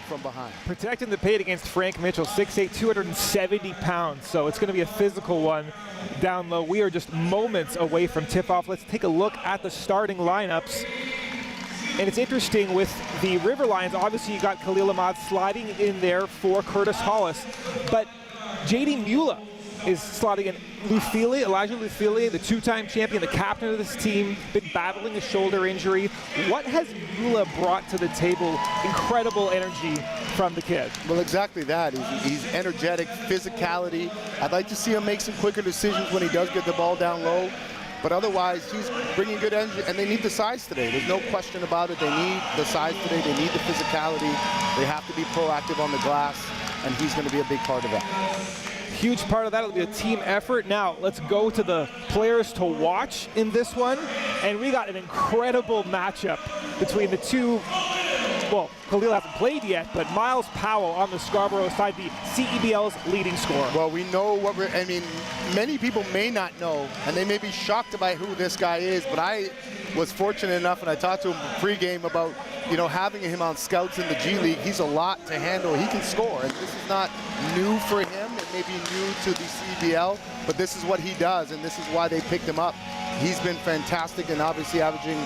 from behind. Protecting the paint against Frank Mitchell, 6'8", 270 pounds. So it's going to be a physical one down low. We are just moments away from tip-off. Let's take a look at the starting lineups. And it's interesting with the River Lions, obviously you got Khalil Ahmad sliding in there for Curtis Hollis, but J.D. Mula is slotting in Elijah Lufili, the two-time champion, the captain of this team, been battling a shoulder injury. What has Mula brought to the table? Incredible energy from the kid. Well, exactly that. He's energetic, physicality. I'd like to see him make some quicker decisions when he does get the ball down low. But otherwise, he's bringing good energy, and they need the size today. There's no question about it. They need the size today. They need the physicality. They have to be proactive on the glass, and he's going to be a big part of that. Huge part of that will be a team effort. Now, let's go to the players to watch in this one. And we got an incredible matchup between the two. Well, Khalil hasn't played yet, but Miles Powell on the Scarborough side, the CEBL's leading scorer. Well, we know what many people may not know, and they may be shocked by who this guy is, but I was fortunate enough, and I talked to him pregame about, having him on scouts in the G League. He's a lot to handle. He can score, and this is not new for him. It may be new to the CEBL, but this is what he does, and this is why they picked him up. He's been fantastic and obviously averaging,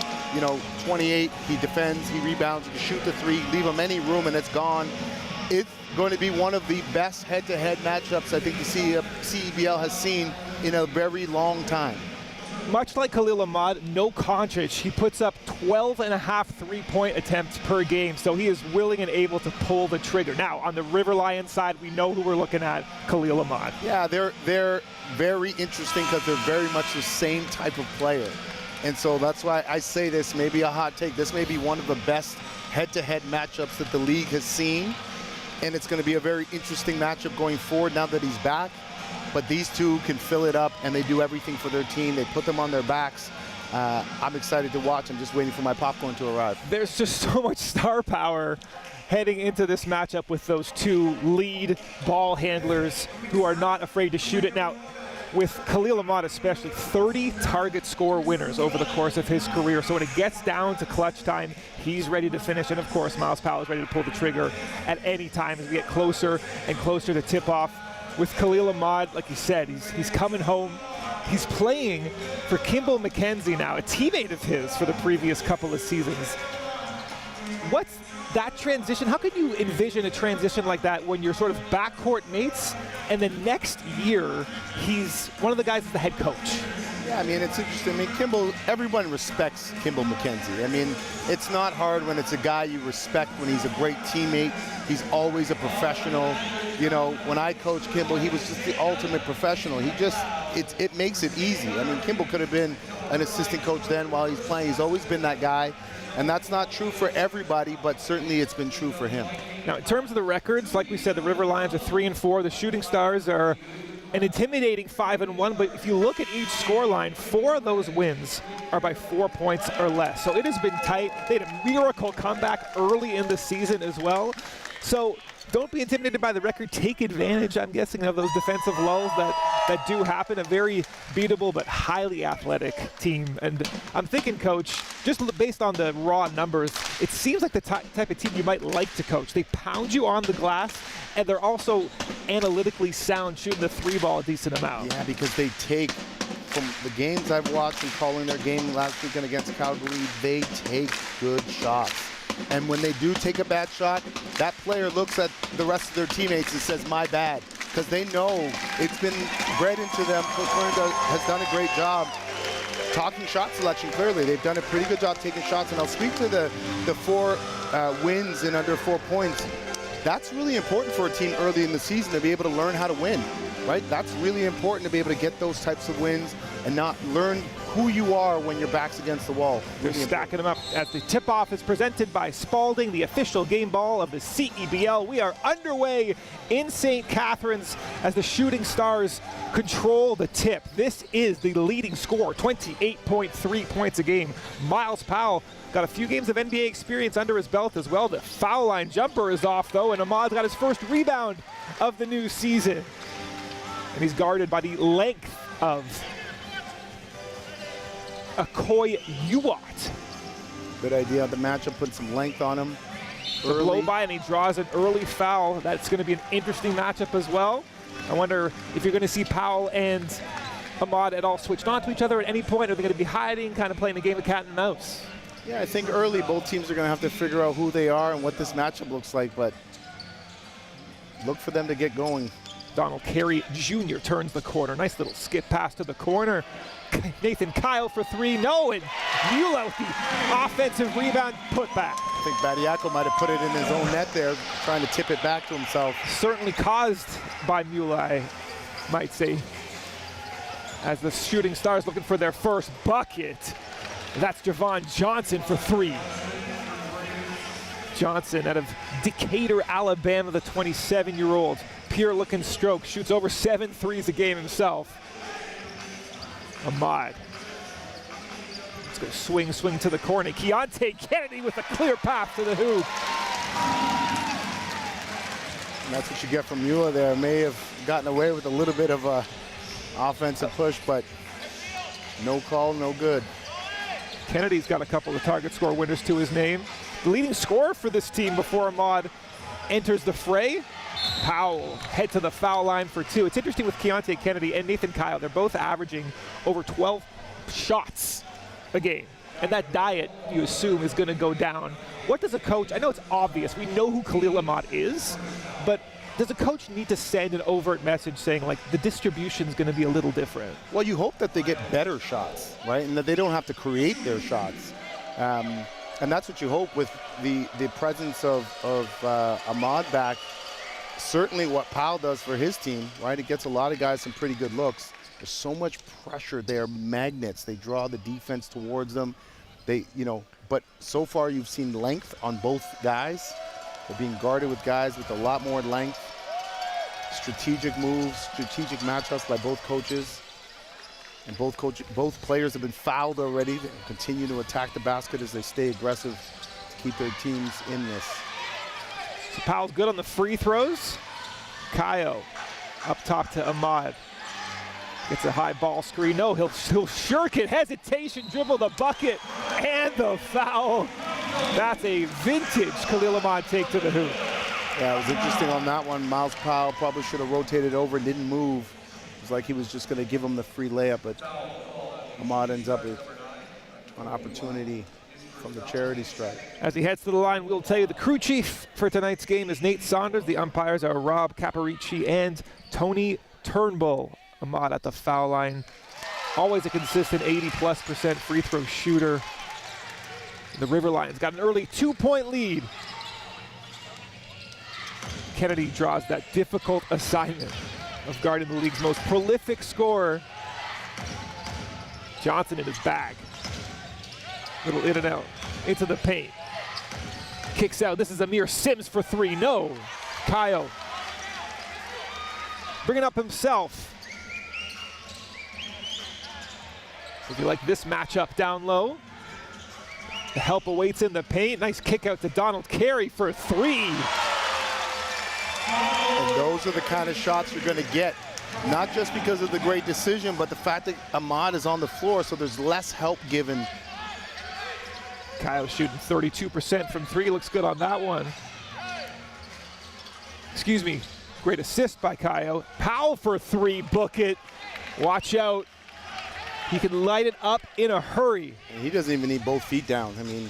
28. He defends, he rebounds, he can shoot the three, leave him any room and it's gone. It's going to be one of the best head-to-head matchups I think the CEBL has seen in a very long time. Much like Khalil Ahmad, no Conchich. He puts up 12.5 three-point attempts per game, so he is willing and able to pull the trigger. Now, on the River Lions side, we know who we're looking at, Khalil Ahmad. Yeah, they're very interesting because they're very much the same type of player. And so that's why I say this, maybe a hot take, this may be one of the best head-to-head matchups that the league has seen. And it's going to be a very interesting matchup going forward now that he's back. But these two can fill it up, and they do everything for their team. They put them on their backs. I'm excited to watch. I'm just waiting for my popcorn to arrive. There's just so much star power heading into this matchup with those two lead ball handlers who are not afraid to shoot it. Now, with Khalil Ahmad especially, 30 target score winners over the course of his career. So when it gets down to clutch time, he's ready to finish. And of course, Miles Powell is ready to pull the trigger at any time as we get closer and closer to tip-off. With Khalil Ahmad, like you said, he's coming home. He's playing for Kimball McKenzie now, a teammate of his for the previous couple of seasons. What's that transition? How could you envision a transition like that when you're sort of backcourt mates and the next year he's one of the guys that's the head coach? Yeah, it's interesting. Kimball, everyone respects Kimball McKenzie. It's not hard when it's a guy you respect, when he's a great teammate. He's always a professional. When I coached Kimball, he was just the ultimate professional. It makes it easy. Kimball could have been an assistant coach then while he's playing. He's always been that guy. And that's not true for everybody, but certainly it's been true for him. Now, in terms of the records, like we said, the River Lions are 3-4. The Shooting Stars are an intimidating 5-1, but if you look at each scoreline, 4 of those wins are by 4 points or less. So it has been tight. They had a miracle comeback early in the season as well. So don't be intimidated by the record. Take advantage, I'm guessing, of those defensive lulls that do happen. A very beatable but highly athletic team. And I'm thinking, Coach, just based on the raw numbers, it seems like the type of team you might like to coach. They pound you on the glass, and they're also analytically sound, shooting the three ball a decent amount. Yeah, because they take, from the games I've watched and calling their game last weekend against Calgary, they take good shots. And when they do take a bad shot, that player looks at the rest of their teammates and says, my bad, because they know it's been bred into them. Coach has done a great job talking shot selection. Clearly, they've done a pretty good job taking shots. And I'll speak to the 4 wins in under 4 points. That's really important for a team early in the season to be able to learn how to win, right? That's really important to be able to get those types of wins and not learn who you are when your back's against the wall. They're stacking them up as the tip-off is presented by Spalding, the official game ball of the CEBL. We are underway in St. Catharines as the Shooting Stars control the tip. This is the leading scorer, 28.3 points a game. Miles Powell got a few games of NBA experience under his belt as well. The foul line jumper is off, though, and Ahmad's got his first rebound of the new season. And he's guarded by the length of Akoy Uwat. Good idea. The matchup put some length on him. the blow by, and he draws an early foul. That's going to be an interesting matchup as well. I wonder if you're going to see Powell and Ahmad at all switched on to each other at any point. Are they going to be hiding, kind of playing a game of cat and mouse? Yeah, I think early both teams are going to have to figure out who they are and what this matchup looks like, but look for them to get going. Donald Carey Jr. turns the corner. Nice little skip pass to the corner. Nathan Kyle for three. No, and Mule out the offensive rebound putback. I think Badiako might have put it in his own net there, trying to tip it back to himself. Certainly caused by Mule, I might say, as the Shooting Stars looking for their first bucket. That's Javon Johnson for three. Johnson out of Decatur, Alabama, the 27-year-old. Pure-looking stroke, shoots over 7 threes a game himself. Ahmad. Let's go swing to the corner. Keontae Kennedy with a clear pass to the hoop. And that's what you get from Mula there. May have gotten away with a little bit of a offensive push, but no call, no good. Kennedy's got a couple of target score winners to his name. The leading scorer for this team before Ahmad enters the fray. Powell head to the foul line for two. It's interesting with Keontae Kennedy and Nathan Kyle. They're both averaging over 12 shots a game. And that diet, you assume, is going to go down. What does a coach, I know it's obvious, we know who Khalil Ahmad is, but does a coach need to send an overt message saying, like, the distribution is going to be a little different? Well, you hope that they get better shots, right? And that they don't have to create their shots. And that's what you hope with the presence of Ahmad back. Certainly what Powell does for his team, right? It gets a lot of guys some pretty good looks. There's so much pressure. They're magnets. They draw the defense towards them. They, but so far you've seen length on both guys. They're being guarded with guys with a lot more length. Strategic moves, strategic matchups by both coaches. And both players have been fouled already. They continue to attack the basket as they stay aggressive to keep their teams in this. So Powell's good on the free throws. Kayo up top to Ahmad. Gets a high ball screen. No, he'll shirk it. Hesitation, dribble the bucket, and the foul. That's a vintage Khalil Ahmad take to the hoop. Yeah, it was interesting on that one. Miles Powell probably should have rotated over and didn't move. It was like he was just going to give him the free layup, but Ahmad ends up with an opportunity from the charity strike. As he heads to the line, we'll tell you the crew chief for tonight's game is Nate Saunders. The umpires are Rob Caparici and Tony Turnbull. Ahmad at the foul line. Always a consistent 80+% free throw shooter. The River Lions got an early 2-point lead. Kennedy draws that difficult assignment of guarding the league's most prolific scorer. Johnson in his bag. Little in and out into the paint. Kicks out. This is Amir Sims for three. No. Kyle bringing up himself. If you like this matchup down low, the help awaits in the paint. Nice kick out to Donald Carey for three. And those are the kind of shots you're going to get, not just because of the great decision, but the fact that Ahmad is on the floor, so there's less help given. Kyle shooting 32% from three. Looks good on that one. Excuse me. Great assist by Kyle. Powell for three. Book it. Watch out. He can light it up in a hurry. And he doesn't even need both feet down. I mean,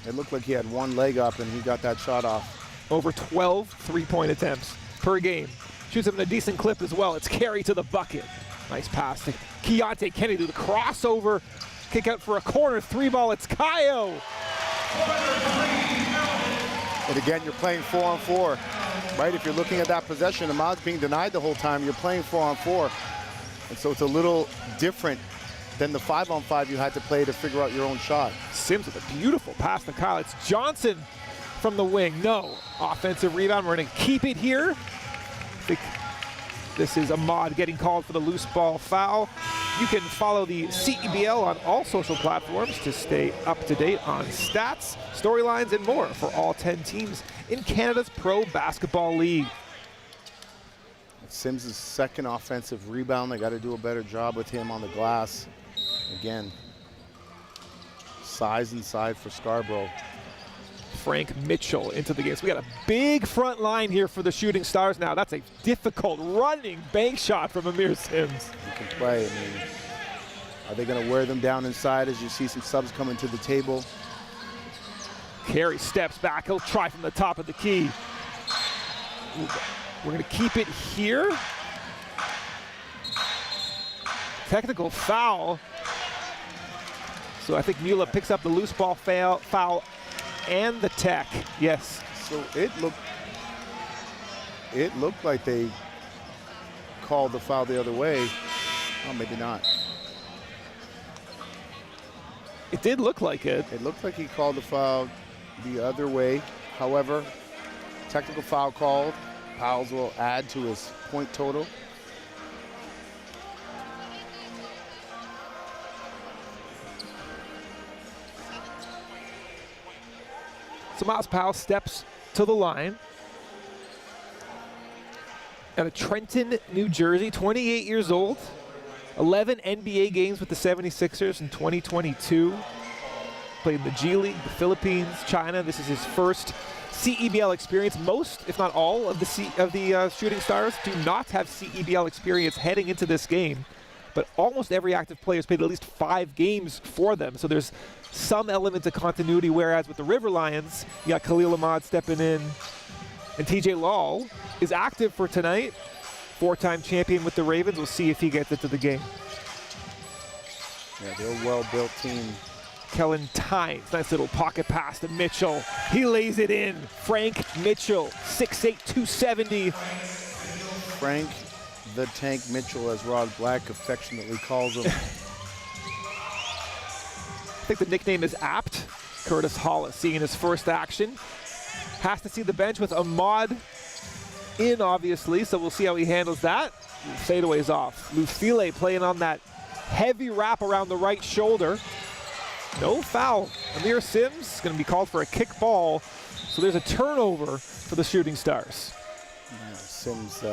it looked like he had one leg up and he got that shot off. Over 12 three-point attempts per game. Shoots him in a decent clip as well. It's Carey to the bucket. Nice pass to Keontae Kennedy. The crossover. Kick out for a corner three ball. It's Kayo. And again, you're playing 4-on-4, right? If you're looking at that possession, Ahmad's being denied the whole time. You're playing 4-on-4. And so it's a little different than the 5-on-5 you had to play to figure out your own shot. Sims with a beautiful pass to Kyle. It's Johnson from the wing. No. Offensive rebound. We're going to keep it here. I think this is Ahmad getting called for the loose ball foul. You can follow the CEBL on all social platforms to stay up to date on stats, storylines, and more for all 10 teams in Canada's Pro Basketball League. Sims' second offensive rebound. They got to do a better job with him on the glass. Again, size inside for Scarborough. Frank Mitchell into the game. So we got a big front line here for the Shooting Stars now. That's a difficult running bank shot from Amir Sims. You can play. I mean, are they going to wear them down inside as you see some subs coming to the table? Carey steps back. He'll try from the top of the key. We're going to keep it here. Technical foul. So I think Mula picks up the loose ball foul and the tech. Yes. So it looked like they called the foul the other way. Oh, maybe not. It did look like it. It looked like he called the foul the other way. However, technical foul called. Powell's will add to his point total. So Miles Powell steps to the line. Out of Trenton, New Jersey, 28 years old. 11 NBA games with the 76ers in 2022. Played in the G League, the Philippines, China. This is his first CEBL experience. Most, if not all, of the Shooting Stars do not have CEBL experience heading into this game. But almost every active player has played at least 5 games for them. So there's some element of continuity, whereas with the River Lions, you got Khalil Ahmad stepping in, and TJ Law is active for tonight. 4-time champion with the Ravens. We'll see if he gets into the game. Yeah, they're a well-built team. Kellen Tynes, nice little pocket pass to Mitchell. He lays it in. Frank Mitchell, 6'8", 270. Frank the Tank Mitchell, as Rod Black affectionately calls him. I think the nickname is apt. Curtis Hollis seeing his first action. Has to see the bench with Ahmad in, obviously, so we'll see how he handles that. Fadeaway's off. Lufile playing on that heavy wrap around the right shoulder. No foul. Amir Sims is going to be called for a kick ball, so there's a turnover for the Shooting Stars. Yeah, Sims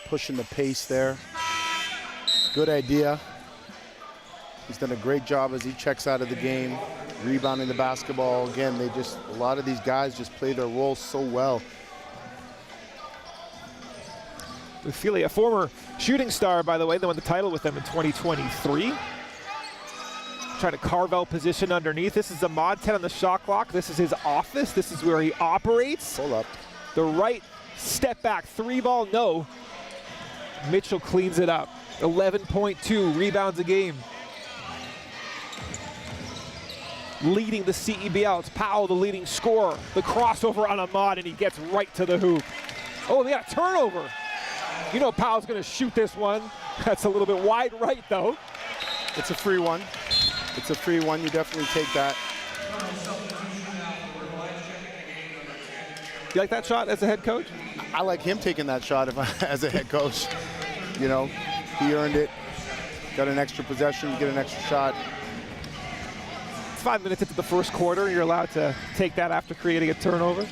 pushing the pace there. Good idea. He's done a great job as he checks out of the game, rebounding the basketball. Again, a lot of these guys just play their roles so well. Lufile, a former Shooting Star, by the way, they won the title with them in 2023. Trying to carve out position underneath. This is Ahmad, 10 on the shot clock. This is his office. This is where he operates. Pull up. The right step back, 3-ball, no. Mitchell cleans it up. 11.2 rebounds a game. Leading the CEBL, it's Powell, the leading scorer. The crossover on Ahmad, and he gets right to the hoop. Oh, they got a turnover. You know Powell's gonna shoot this one. That's a little bit wide right, though. It's a free one. It's a free one. You definitely take that. You like that shot as a head coach? I like him taking that shot as a head coach. You know, he earned it. Got an extra possession, get an extra shot. 5 minutes into the first quarter, you're allowed to take that after creating a turnover.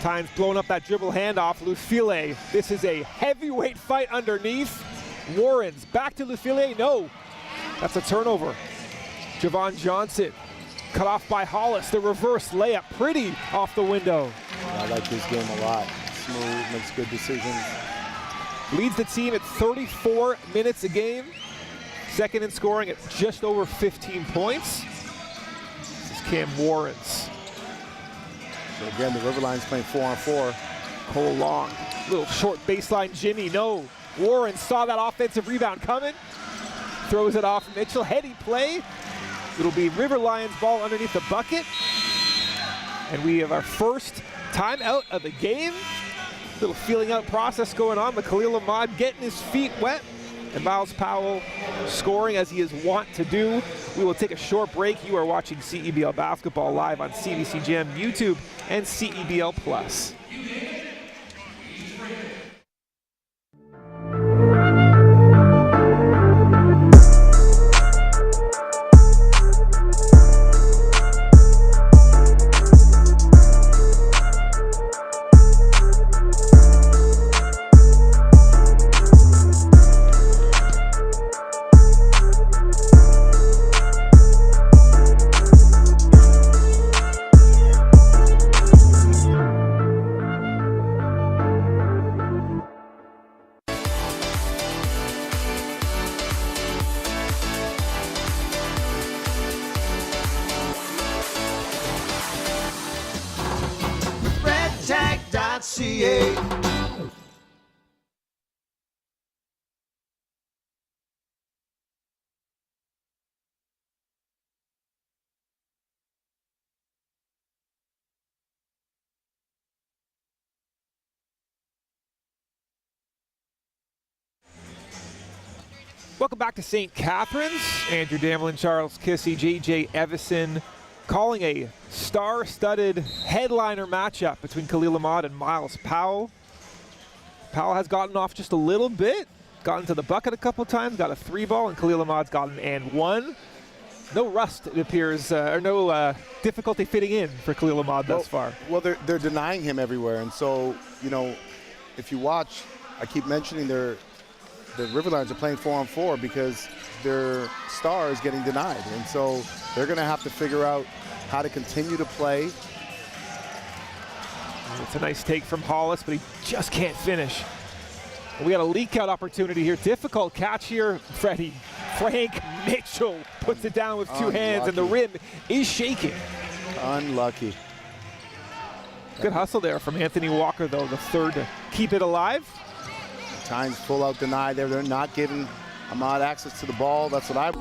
Tynes blowing up that dribble handoff. Lufile, this is a heavyweight fight underneath. Warrens back to Lufile, no. That's a turnover. Javon Johnson cut off by Hollis. The reverse layup, pretty off the window. I like this game a lot. Smooth, makes good decisions. Leads the team at 34 minutes a game. Second in scoring at just over 15 points. This is Cam Warrens. So again, the River Lions playing 4-on-4. Cole Long, little short baseline Jimmy, no. Warren saw that offensive rebound coming. Throws it off Mitchell, heady play. It'll be River Lions ball underneath the bucket. And we have our first timeout of the game. Little feeling out process going on, but Khalil Ahmad getting his feet wet. And Miles Powell scoring as he is wont to do. We will take a short break. You are watching CEBL Basketball live on CBC Gem, YouTube, and CEBL Plus. Welcome back to St. Catharines. Andrew Damlin, Charles Kissy, J.J. Evison calling a star-studded headliner matchup between Khalil Ahmad and Miles Powell. Powell has gotten off just a little bit, gotten to the bucket a couple times, got a 3-ball, and Khalil Ahmad's got an and 1. No rust, it appears, or no difficulty fitting in for Khalil Ahmad thus far. Well, they're denying him everywhere, and so, you know, if you watch, I keep mentioning the River Lions are playing 4-on-4 because their star is getting denied. And so they're going to have to figure out how to continue to play. It's a nice take from Hollis, but he just can't finish. We got a leak out opportunity here. Difficult catch here, Freddie. Frank Mitchell puts it down with 2 hands, and the rim is shaking. Unlucky. Good hustle there from Anthony Walker, though, the third to keep it alive. Times full out deny there. They're not giving Ahmad access to the ball. That's what I.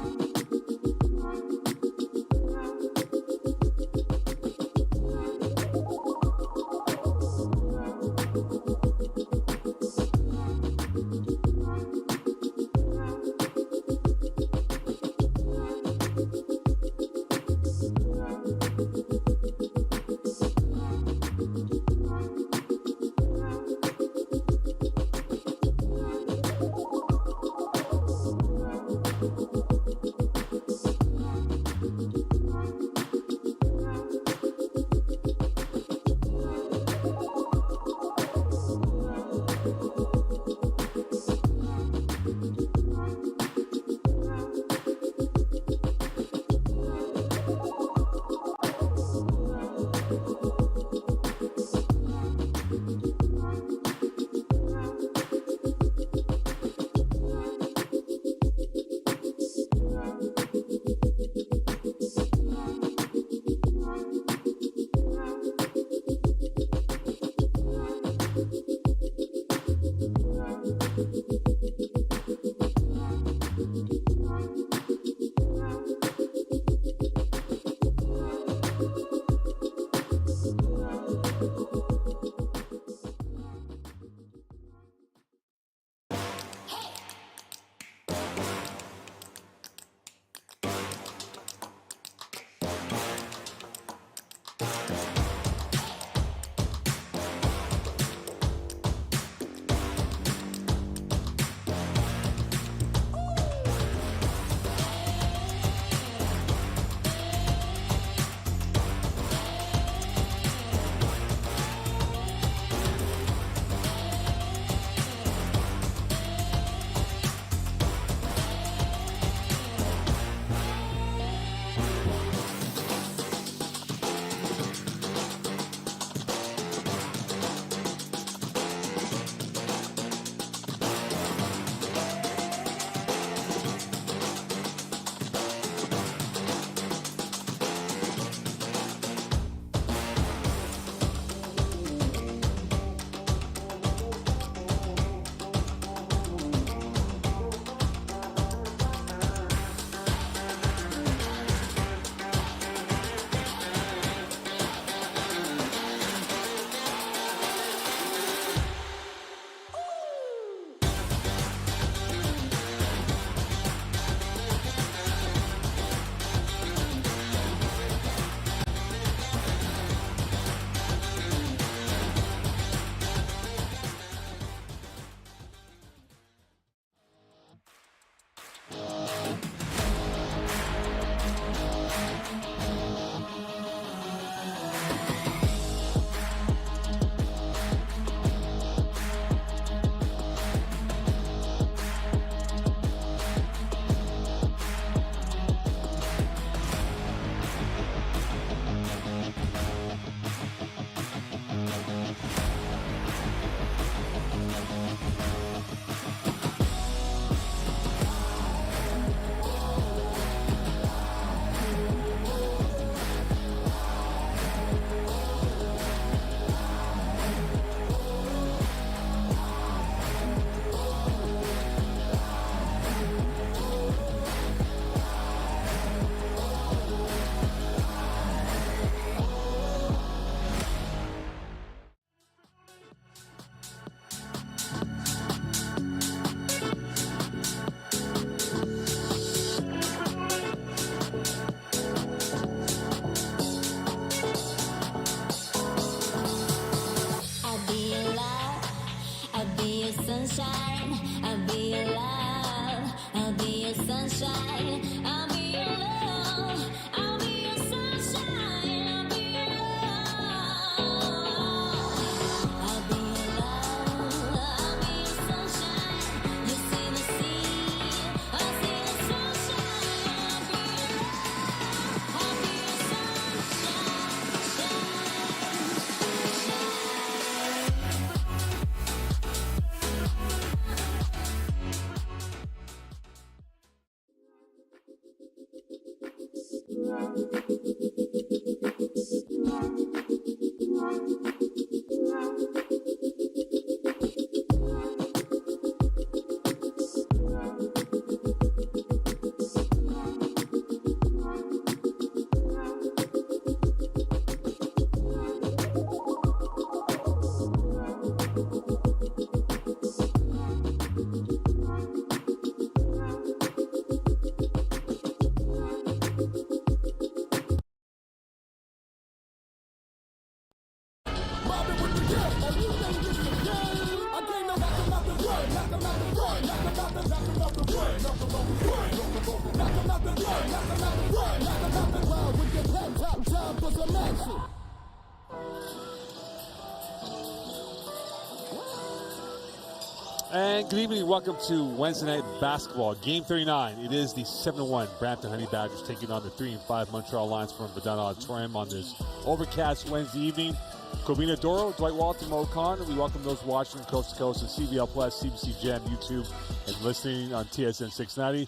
And good evening, welcome to Wednesday Night Basketball, Game 39. It is the 7-1 Brampton Honey Badgers taking on the 3-5 Montreal Lions from Verdun Auditorium on this overcast Wednesday evening. Cobina Doro, Dwight Walton, Mo Khan. We welcome those watching coast to coast on CBL Plus, CBC Gem, YouTube, and listening on TSN 690.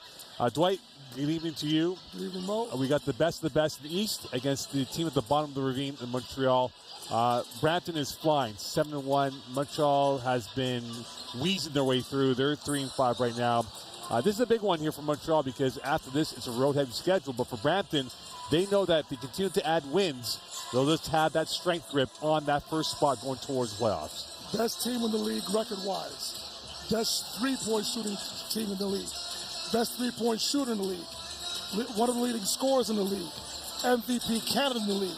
Dwight, good evening to you. Good evening, Mo. We got the best of the best in the East against the team at the bottom of the ravine in Montreal. Brampton is flying 7-1. Montreal has been wheezing their way through. They're 3-5 right now. This is a big one here for Montreal because after this, it's a road-heavy schedule. But for Brampton, they know that if they continue to add wins, they'll just have that strength grip on that first spot going towards the playoffs. Best team in the league record-wise. Best three-point shooting team in the league. Best three-point shooter in the league. One of the leading scorers in the league. MVP candidate in the league.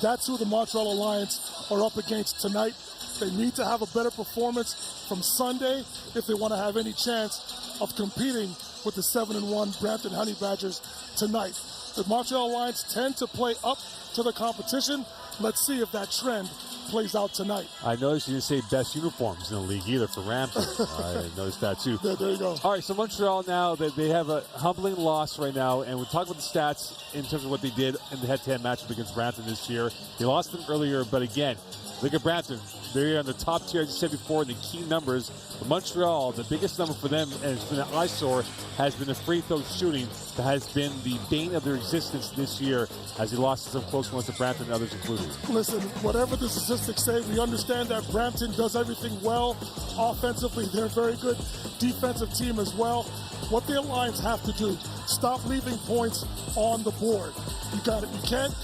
That's who the Montreal Alliance are up against tonight. They need to have a better performance from Sunday if they want to have any chance of competing with the 7-1 Brampton Honey Badgers tonight. The Montreal Alliance tend to play up to the competition. Let's see if that trend plays out tonight. I noticed you didn't say best uniforms in the league either for Brampton. I noticed that too. There you go. All right, so Montreal now, they have a humbling loss right now, and we'll talk about the stats in terms of what they did in the head-to-head matchup against Brampton this year. They lost them earlier, but again, look at Brampton. They're on the top tier, as you said before, the key numbers. But Montreal, the biggest number for them, and it's been an eyesore, has been the free throw shooting that has been the bane of their existence this year as they lost some close ones to Brampton and others included. Listen, whatever the statistics say, we understand that Brampton does everything well. Offensively, they're a very good defensive team as well. What the Alliance have to do, stop leaving points on the board. You can't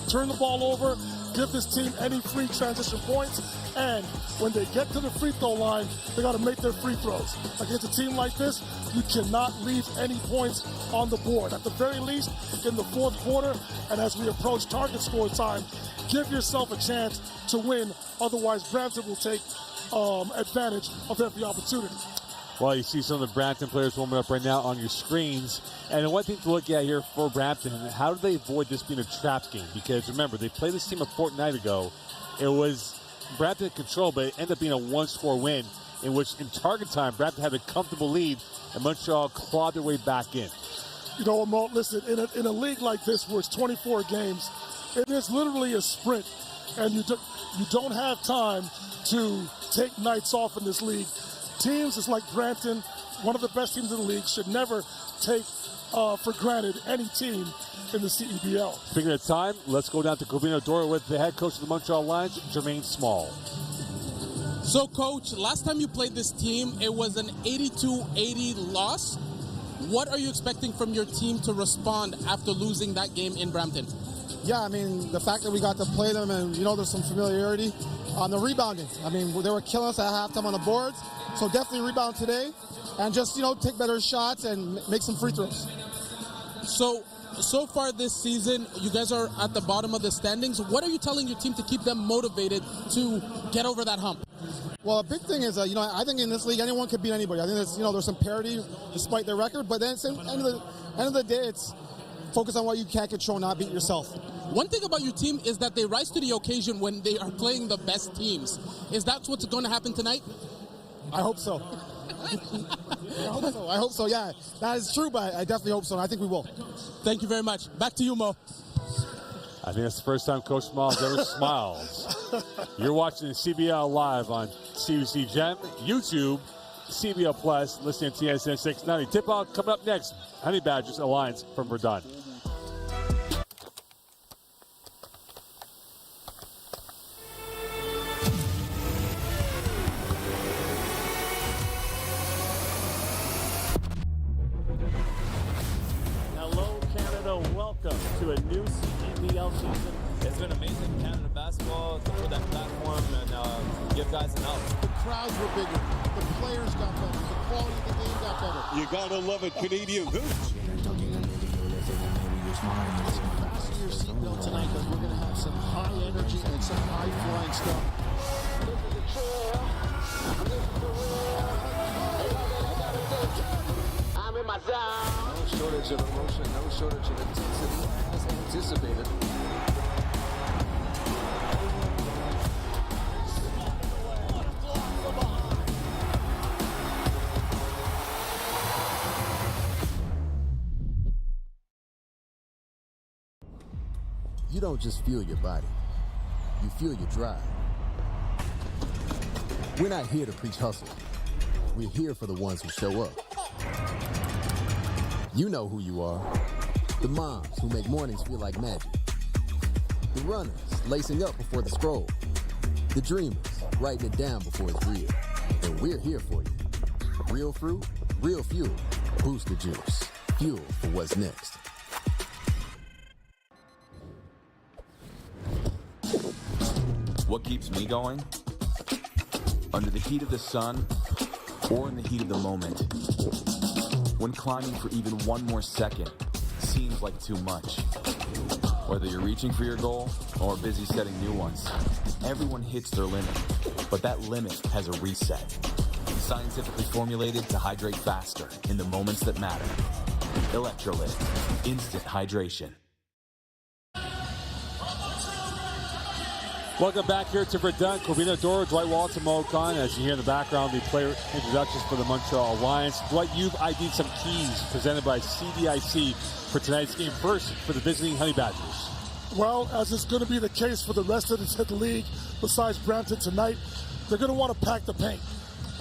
turn the ball over, give this team any free transition points, and when they get to the free throw line, they got to make their free throws. Against a team like this, you cannot leave any points on the board. At the very least, in the fourth quarter, and as we approach target score time, give yourself a chance to win. Otherwise, Brampton will take advantage of every opportunity. Well, you see some of the Brampton players warming up right now on your screens. And one thing to look at here for Brampton, how do they avoid this being a trap game? Because remember, they played this team a fortnight ago. It was Brampton in control, but it ended up being a one-score win in which, in target time, Brampton had a comfortable lead, and Montreal clawed their way back in. You know, Mo, listen, in a league like this where it's 24 games, it is literally a sprint, and you don't have time to take nights off in this league. Teams is like Brampton, one of the best teams in the league, should never take for granted any team in the CEBL. Speaking of time, let's go down to Cobina Doro with the head coach of the Montreal Lions, Jermaine Small. So, Coach, last time you played this team, it was an 82-80 loss. What are you expecting from your team to respond after losing that game in Brampton? Yeah, I mean, the fact that we got to play them and, there's some familiarity on the rebounding. I mean, they were killing us at halftime on the boards, so definitely rebound today and just, take better shots and make some free throws. So far this season, you guys are at the bottom of the standings. What are you telling your team to keep them motivated to get over that hump? Well, a big thing is, I think in this league, anyone could beat anybody. I think there's some parity despite their record, but then at the end of the day, it's focus on what you can control, not beat yourself. One thing about your team is that they rise to the occasion when they are playing the best teams. Is that what's going to happen tonight? I hope so. I hope so, yeah. That is true, but I definitely hope so, and I think we will. Thank you very much. Back to you, Mo. I think that's the first time Coach Smalls ever smiles. You're watching CBL live on CBC Gem, YouTube, CBL Plus, listening to TSN 690. Tip-off coming up next. Honey Badgers Alliance from Verdun. Hello, Canada. Welcome to a new CEBL season. It's been amazing, Canada basketball, to put that platform and give guys an out. The crowds were bigger. The players got better. The quality of the game got better. You gotta love it, Canadian hoops. Fasten your seatbelt tonight because we're going to have some high energy and some high flying stuff. I'm in my zone. No shortage of emotion, no shortage of intensity as anticipated. you don't just fuel your body, you fuel your drive. We're not here to preach hustle. We're here for the ones who show up. You know who you are. The moms who make mornings feel like magic. The runners lacing up before the scroll. The dreamers writing it down before it's real. And we're here for you. Real fruit, real fuel. Boost the juice. Fuel for what's next. What keeps me going? Under the heat of the sun or in the heat of the moment. When climbing for even one more second seems like too much. Whether you're reaching for your goal or busy setting new ones, everyone hits their limit, but that limit has a reset. Scientifically formulated to hydrate faster in the moments that matter. Electrolyte, instant hydration. Welcome back here to Verdun. Corvino Doro, Dwight Wallace, and Mo Khan. As you hear in the background, the player introductions for the Montreal Alliance. Dwight, you've ID'd some keys presented by CDIC for tonight's game. First, for the visiting Honey Badgers. Well, as is going to be the case for the rest of the league, besides Brampton tonight, they're going to want to pack the paint.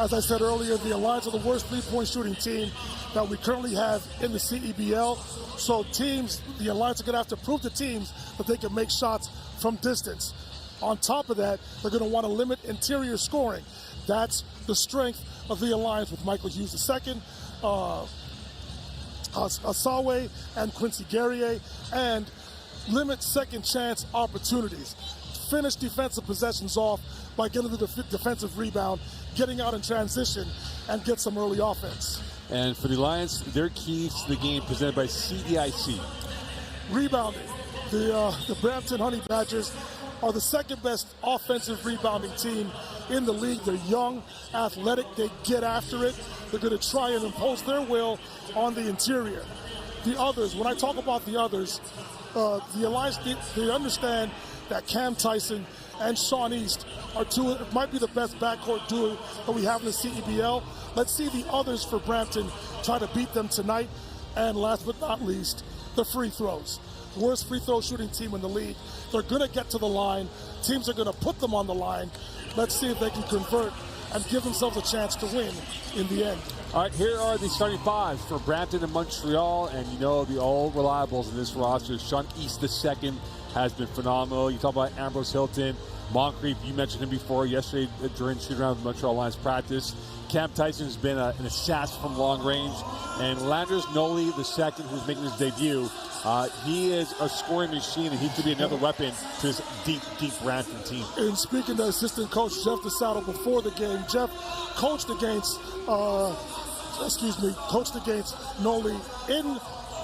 As I said earlier, the Alliance are the worst three-point shooting team that we currently have in the CEBL. So teams, the Alliance are going to have to prove to teams that they can make shots from distance. On top of that, they're going to want to limit interior scoring. That's the strength of the Alliance with Michael Hughes II, Asawe and Quincy Guerrier, and limit second chance opportunities. Finish defensive possessions off by getting the defensive rebound, getting out in transition, and get some early offense. And for the Alliance, their keys to the game presented by CDIC. Rebounding. The Brampton Honey Badgers are the second best offensive rebounding team in the league. They're young, athletic, they get after it. They're going to try and impose their will on the interior. The others, when I talk about the others, the Alliance, they understand that Cam Tyson and Sean East are two, it might be the best backcourt duo that we have in the CEBL. Let's see the others for Brampton try to beat them tonight. And last but not least, the free throws. Worst free throw shooting team in the league. They're going to get to the line. Teams are going to put them on the line. Let's see if they can convert and give themselves a chance to win in the end. All right, here are the starting fives for Brampton and Montreal, and you know the all reliables in this roster. Sean East II has been phenomenal. You talk about Ambrose Hilton, Moncrief, you mentioned him before yesterday during shoot-around with Montreal Alliance practice. Cam Tyson has been an assassin from long range, and Landers Noli II, who's making his debut, he is a scoring machine, and he could be another weapon to this deep Brampton team. And speaking to assistant coach Jeff DeSato before the game, Jeff coached against Noli in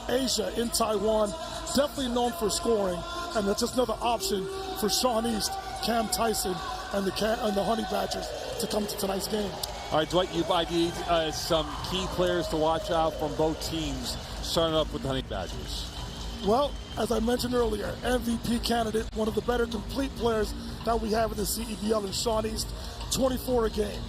Asia, in Taiwan, definitely known for scoring, and that's just another option for Sean East, Cam Tyson, and the Honey Badgers to come to tonight's game. All right, Dwight, you've ID'd some key players to watch out from both teams, starting up with the Honey Badgers. Well, as I mentioned earlier, MVP candidate, one of the better complete players that we have in the CEBL, is Sean East, 24 a game,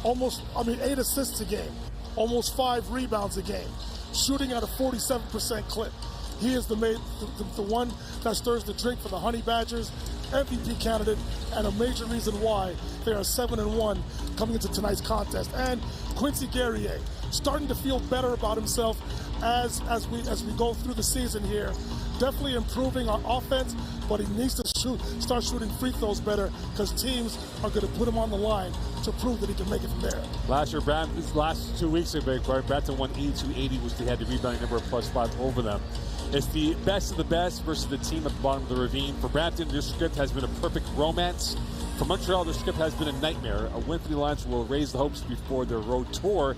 8 assists a game, almost 5 rebounds a game, shooting at a 47% clip. He is the one that stirs the drink for the Honey Badgers, MVP candidate, and a major reason why they are 7-1 coming into tonight's contest. And Quincy Guerrier starting to feel better about himself as we go through the season here. Definitely improving on offense, but he needs to start shooting free throws better, because teams are going to put him on the line to prove that he can make it from there. Last year, last 2 weeks ago, Brampton won 82-80, which they had the rebounding number of +5 over them. It's the best of the best versus the team at the bottom of the ravine. For Brampton, their script has been a perfect romance. For Montreal, their script has been a nightmare. A win for the Alliance will raise the hopes before their road tour.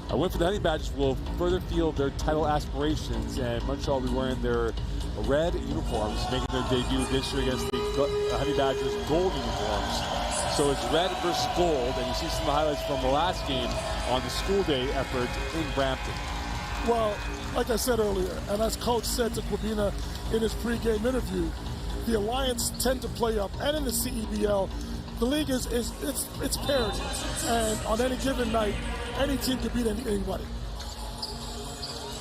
A win for the Honey Badgers will further fuel their title aspirations, and Montreal will be wearing their red uniforms, making their debut this year against the Honey Badgers' gold uniforms. So it's red versus gold, and you see some highlights from the last game on the school day effort in Brampton. Well, like I said earlier, and as Coach said to Quabina in his pregame interview, the Alliance tend to play up, and in the CEBL, the league it's parity, and on any given night, any team can beat anybody.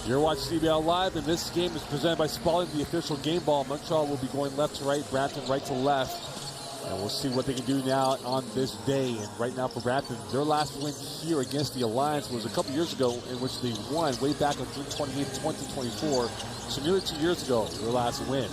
You're watching CBL Live, and this game is presented by Spalding, the official game ball. Montreal will be going left to right, Brampton right to left. And we'll see what they can do now on this day. And right now for Brampton, their last win here against the Alliance was a couple years ago, in which they won way back on June 28, 2024. So nearly 2 years ago, their last win.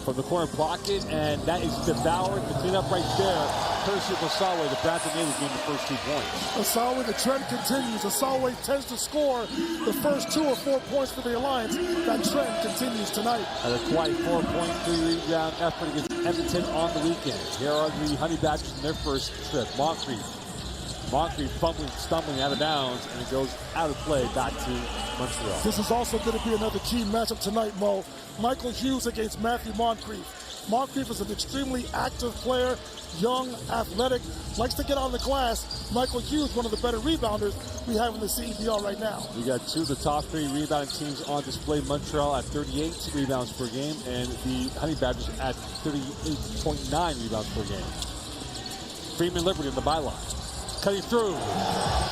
From the corner pocket, and that is devoured. The cleanup right there. Courtesy of Osawe, the Brampton natives getting the first 2 points. Osawe, the trend continues. Osawe tends to score the first 2 or 4 points for the Alliance. That trend continues tonight. And a quiet 4.3 rebound effort against Edmonton on the weekend. Here are the Honey Badgers in their first trip. Moncrief fumbling, stumbling out of bounds, and it goes out of play back to Montreal. This is also going to be another key matchup tonight, Mo. Michael Hughes against Matthew Moncrief. Moncrief is an extremely active player, young, athletic, likes to get on the glass. Michael Hughes, one of the better rebounders we have in the CEBL right now. We got 2 of the top 3 rebounding teams on display. Montreal at 38 rebounds per game, and the Honey Badgers at 38.9 rebounds per game. Freeman Liberty in the byline. Cutting through.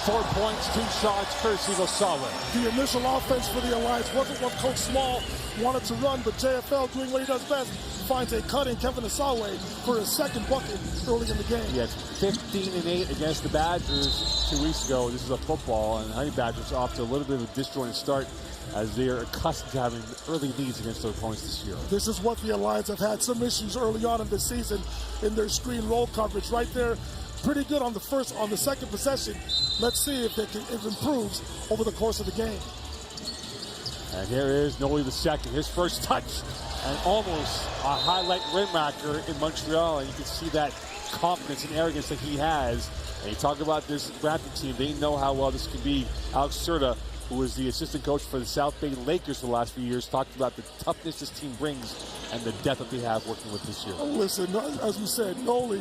4 points, 2 shots, courtesy of Osawe. The initial offense for the Alliance wasn't what Coach Small wanted to run, but JFL, doing what he does best, finds a cutting Kevin Osawe for his second bucket early in the game. He had 15 and 8 against the Badgers 2 weeks ago. This is a football, and the Honey Badgers off to a little bit of a disjointed start, as they are accustomed to having early leads against their opponents this year. This is what the Alliance have had some issues early on in the season in their screen roll coverage. Right there, pretty good on the second possession. Let's see if it improves over the course of the game. And here is Noli the second, his first touch, and almost a highlight rim racker in Montreal. And you can see that confidence and arrogance that he has. And you talk about this Brampton team, they know how well this can be. Alex Serta, who was the assistant coach for the South Bay Lakers for the last few years, talked about the toughness this team brings and the depth that they have working with this year. Listen, as we said, Noli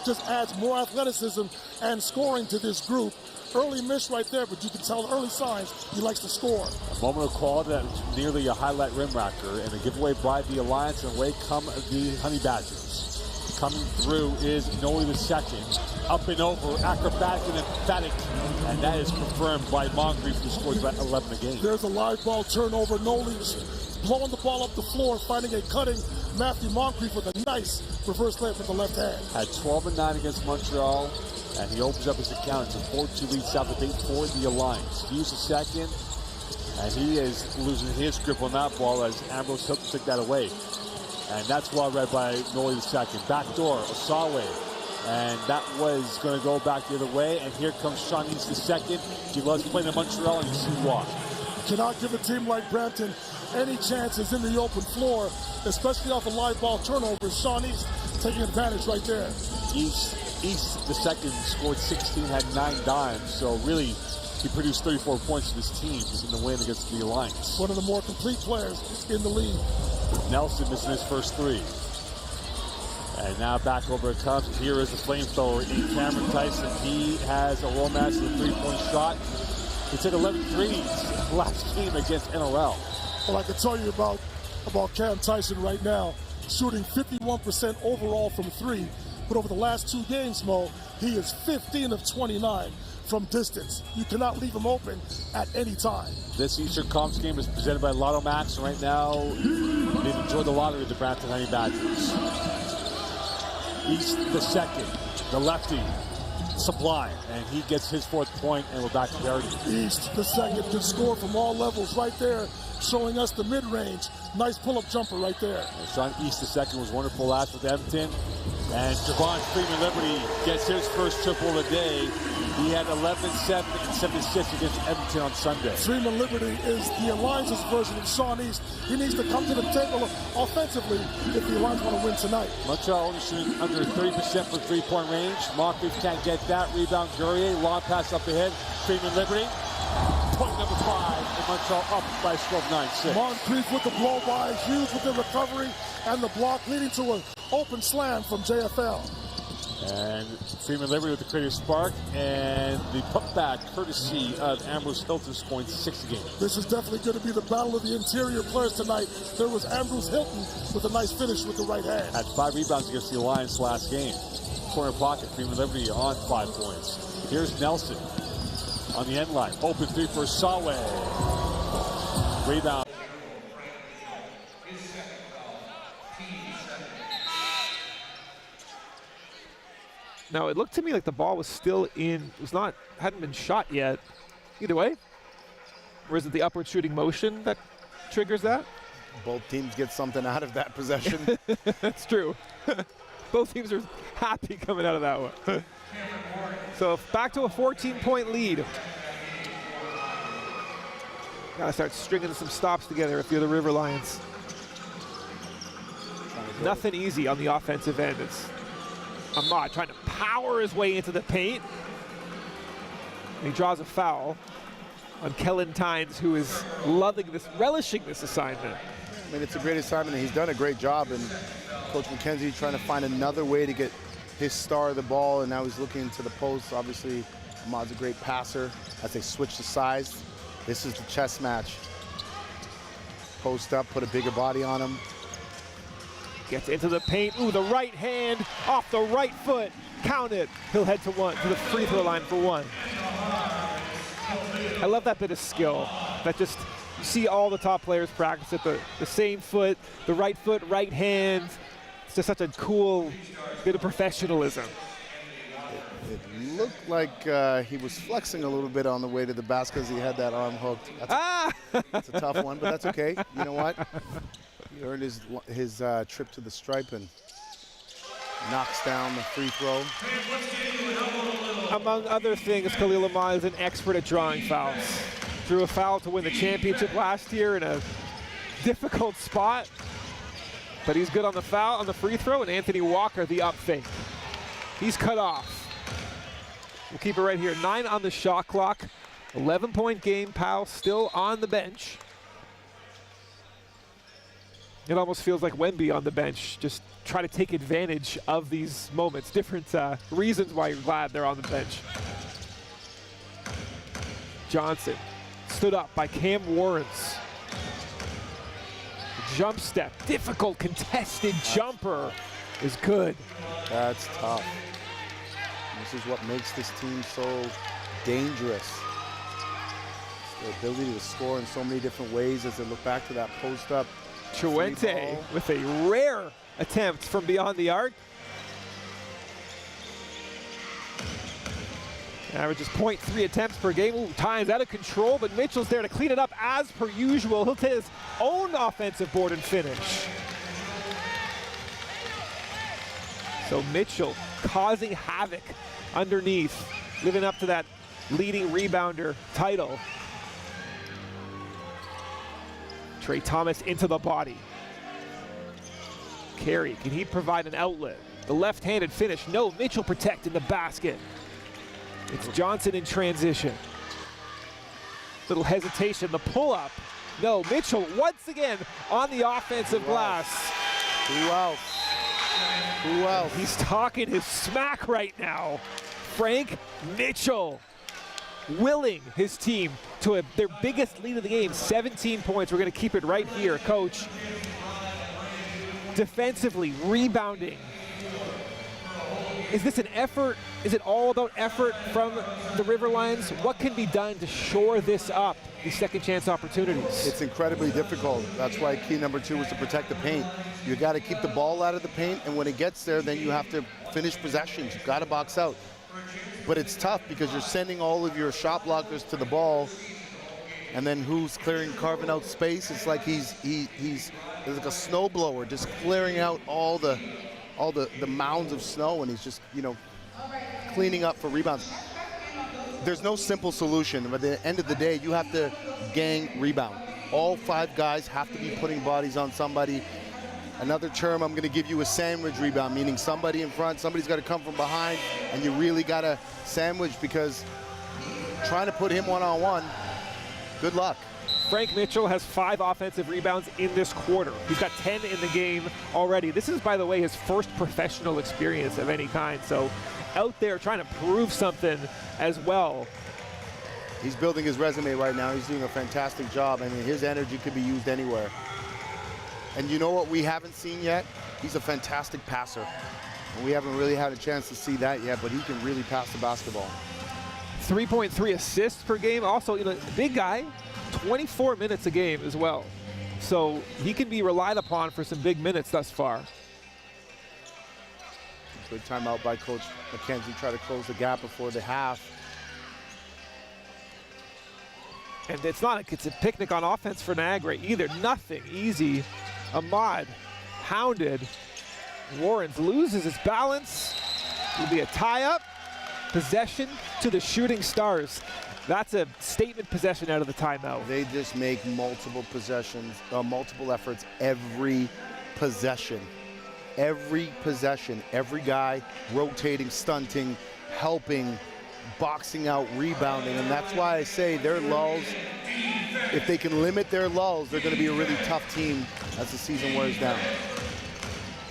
just adds more athleticism and scoring to this group. Early miss right there, but you can tell early signs he likes to score. A moment of quality that was nearly a highlight rim racker, and a giveaway by the Alliance, and away come the Honey Badgers. Coming through is Noli the second. Up and over, acrobatic and emphatic, and that is confirmed by Moncrief, who scores about 11 a game. There's a live ball turnover. Noli's blowing the ball up the floor, finding a cutting Matthew Moncrief with a nice reverse layup with the left hand. Had 12 and 9 against Montreal, and he opens up his account. It's a 4-2 lead South of 8 for the Alliance. Hughes the second, and he is losing his grip on that ball as Ambrose Hilton took that away. And that's well read by Noli the second. Backdoor, Osawe. And that was going to go back the other way. And here comes Sean East the second. He loves playing in Montreal, and you see why. Cannot give a team like Brampton any chances in the open floor, especially off a live ball turnover. Sean East taking advantage right there. East the second scored 16, had 9 dimes. So really, he produced 34 points for this team in the win against the Alliance. One of the more complete players in the league. Nelson missing his first 3. And now back over it comes. Here is the flamethrower in Cameron Tyson. He has a romance with a 3-point shot. He took 11 threes last game against NRL. Well, I can tell you about Cam Tyson right now, shooting 51% overall from 3. But over the last 2 games, Mo, he is 15 of 29 from distance. You cannot leave him open at any time. This Eastern Conference game is presented by Lotto Max. Right now, they've enjoyed the lottery, the Brampton Honey Badgers. East the second, the lefty, Sublime, and he gets his 4th point, and we're back to Meridian. East the second can score from all levels right there, showing us the mid-range. Nice pull-up jumper right there. And Sean East the second was wonderful last with Edmonton. And Javon Freeman Liberty gets his first triple of the day. He had 11, 7, and 7 assists against Edmonton on Sunday. Freeman Liberty is the Alliance's version of Sean East. He needs to come to the table offensively if the Alliance want to win tonight. Montreal only shooting under 30% from 3-point range. Moncrief can't get that. Rebound, Guerrier. Long pass up ahead. Freeman Liberty. Point number 5. And Montreal up by a score of 9-6. Moncrief with the blow by. Hughes with the recovery and the block, leading to an open slam from JFL. And Freeman Liberty with the creative spark, and the putback courtesy of Ambrose Hilton, scoring 6 a game. This is definitely going to be the battle of the interior players tonight. There was Ambrose Hilton with a nice finish with the right hand. Had 5 rebounds against the Alliance last game. Corner pocket, Freeman Liberty on 5 points. Here's Nelson on the end line. Open 3 for Sawe. Rebound. Now, it looked to me like the ball was still in, hadn't been shot yet. Either way. Or is it the upward shooting motion that triggers that? Both teams get something out of that possession. That's true. Both teams are happy coming out of that one. So back to a 14-point lead. Gotta start stringing some stops together if you're the River Lions. Nothing easy on the offensive end. It's Ahmad trying to power his way into the paint. And he draws a foul on Kellen Tynes, who is relishing this assignment. I mean, it's a great assignment, and he's done a great job. And Coach McKenzie trying to find another way to get his star of the ball, and now he's looking into the post. Obviously, Ahmad's a great passer. As they switch the size, this is the chess match. Post up, put a bigger body on him. Gets into the paint. Ooh, the right hand off the right foot. Count it. He'll head to the free throw line for one. I love that bit of skill. That just, you see all the top players practice it. The same foot, the right foot, right hand. It's just such a cool bit of professionalism. It looked like he was flexing a little bit on the way to the basket as he had that arm hooked. That's a tough one, but that's okay. You know what? He earned his trip to the stripe and knocks down the free throw. Among other things, Khalil Ahmad is an expert at drawing fouls. Drew a foul to win the championship last year in a difficult spot, but he's good on the foul, on the free throw, and Anthony Walker, the up fake. He's cut off. We'll keep it right here. 9 on the shot clock. 11-point game. Powell still on the bench. It almost feels like Wemby on the bench, just try to take advantage of these moments. Different reasons why you're glad they're on the bench. Johnson stood up by Cam Warrens. Jump step, difficult contested jumper is good. That's tough. This is what makes this team so dangerous. It's the ability to score in so many different ways as they look back to that post up. Chuente with a rare attempt from beyond the arc. Averages 0.3 attempts per game. Ooh, Tynes out of control, but Mitchell's there to clean it up as per usual. He'll take his own offensive board and finish. So Mitchell causing havoc underneath, living up to that leading rebounder title. Trey Thomas into the body. Carey, can he provide an outlet? The left-handed finish, no, Mitchell protecting the basket. It's Johnson in transition. Little hesitation, the pull-up. No, Mitchell once again on the offensive glass. Who else? Who else? He's talking his smack right now. Frank Mitchell willing his team to their biggest lead of the game, 17 points. We're going to keep it right here, Coach. Defensively, rebounding. Is this an effort? Is it all about effort from the River Lions? What can be done to shore this up, these second chance opportunities? It's incredibly difficult. That's why key number 2 is to protect the paint. You got to keep the ball out of the paint, and when it gets there, then you have to finish possessions. You've got to box out. But it's tough because you're sending all of your shot blockers to the ball, and then who's carving out space? It's like he's like a snow blower, just clearing out all the mounds of snow, and he's just, cleaning up for rebounds. There's no simple solution, but at the end of the day, you have to gang rebound. All 5 guys have to be putting bodies on somebody. Another term I'm going to give you is sandwich rebound, meaning somebody in front, somebody's got to come from behind, and you really got to sandwich, because trying to put him one-on-one, good luck. Frank Mitchell has 5 offensive rebounds in this quarter. He's got 10 in the game already. This is, by the way, his first professional experience of any kind. So out there trying to prove something as well. He's building his resume right now. He's doing a fantastic job. I mean, his energy could be used anywhere. And you know what we haven't seen yet? He's a fantastic passer. And we haven't really had a chance to see that yet, but he can really pass the basketball. 3.3 assists per game. Also, big guy, 24 minutes a game as well. So he can be relied upon for some big minutes thus far. Good timeout by Coach McKenzie. Try to close the gap before the half. And it's not like it's a picnic on offense for Niagara either. Nothing easy. Ahmad hounded. Warrens loses his balance. It'll be a tie-up. Possession to the Shooting Stars. That's a statement possession out of the timeout. They just make multiple possessions, multiple efforts every possession. Every possession, every guy rotating, stunting, helping, boxing out, rebounding, and that's why I say their lulls, if they can limit their lulls, they're going to be a really tough team as the season wears down.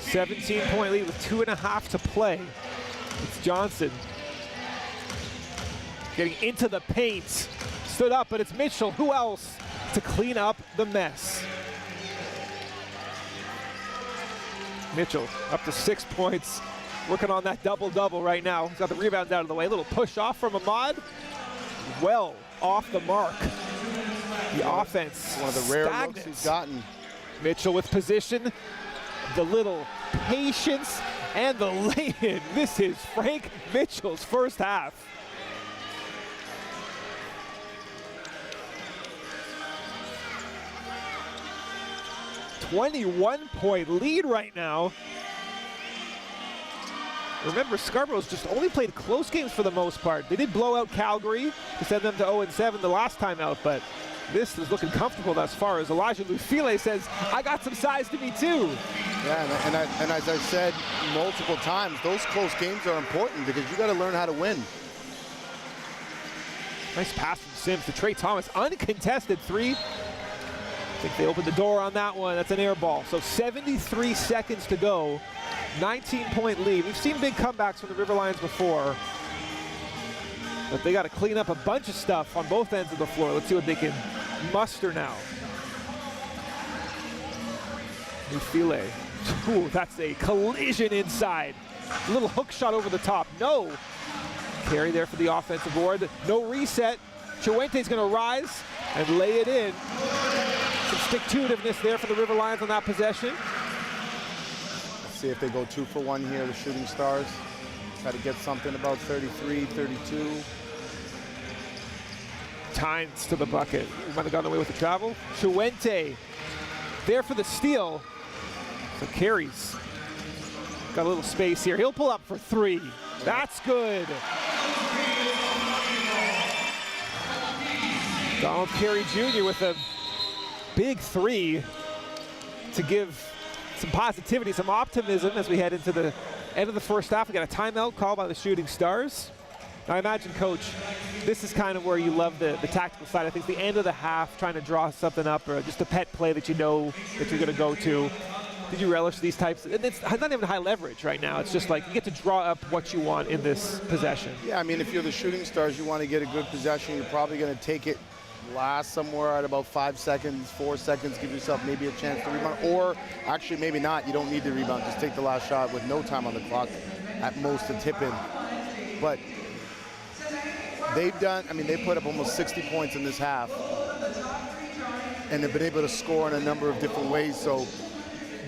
17-point lead with 2.5 to play. It's Johnson getting into the paint. Stood up, but it's Mitchell. Who else to clean up the mess? Mitchell up to 6 points, working on that double-double right now. He's got the rebounds out of the way. A little push off from Ahmad. Well off the mark. The offense one of the rare stagnant. looks he's gotten. Mitchell with position, the little patience, and the lay-in. This is Frank Mitchell's first half. A 21-point lead right now. Remember, Scarborough's just only played close games for the most part. They did blow out Calgary to send them to 0-7 the last time out, but this is looking comfortable thus far as Elijah Lufile says, I got some size to me too. Yeah, and as I said multiple times, those close games are important because you got to learn how to win. Nice pass from Sims to Trey Thomas. Uncontested three. I think they opened the door on that one. That's an air ball. So 73 seconds to go. 19-point lead. We've seen big comebacks from the River Lions before, but they got to clean up a bunch of stuff on both ends of the floor. Let's see what they can muster now. Lufile. Ooh, that's a collision inside. A little hook shot over the top. No. Carry there for the offensive board. No reset. Chiwente's going to rise and lay it in. Some stick-to-itiveness there for the River Lions on that possession. Let's see if they go 2 for 1 here, the Shooting Stars. Try to get something about 33, 32. Tynes to the bucket. Might have gotten away with the travel. Chiwente there for the steal. So carries. Got a little space here. He'll pull up for 3. That's good. Donald Carey Jr. with a big 3 to give some positivity, some optimism as we head into the end of the first half. We got a timeout called by the Shooting Stars. Now I imagine, Coach, this is kind of where you love the tactical side. I think the end of the half, trying to draw something up or just a pet play that you know that you're going to go to. Did you relish these types? And it's not even high leverage right now. It's just like you get to draw up what you want in this possession. Yeah, I mean, if you're the Shooting Stars, you want to get a good possession. You're probably going to take it last somewhere at about 5 seconds, 4 seconds, give yourself maybe a chance to rebound. Or actually, maybe not. You don't need the rebound. Just take the last shot with no time on the clock, at most a tip in. But they've done, I mean, they put up almost 60 points in this half. And they've been able to score in a number of different ways. So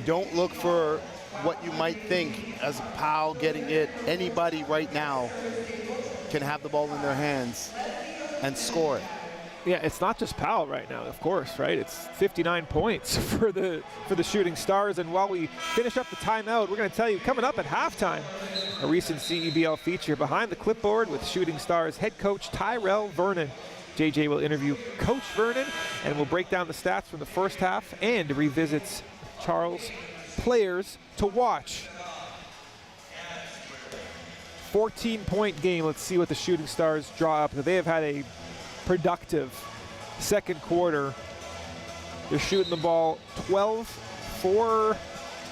don't look for what you might think as Powell getting it. Anybody right now can have the ball in their hands and score it. Yeah, it's not just Powell right now, of course, right? It's 59 points for the Shooting Stars. And while we finish up the timeout, we're going to tell you coming up at halftime, a recent CEBL feature behind the clipboard with Shooting Stars head coach Tyrell Vernon. JJ will interview Coach Vernon and will break down the stats from the first half and revisits Charles players to watch. 14-point game. Let's see what the Shooting Stars draw up. They have had a productive second quarter. They're shooting the ball 12 for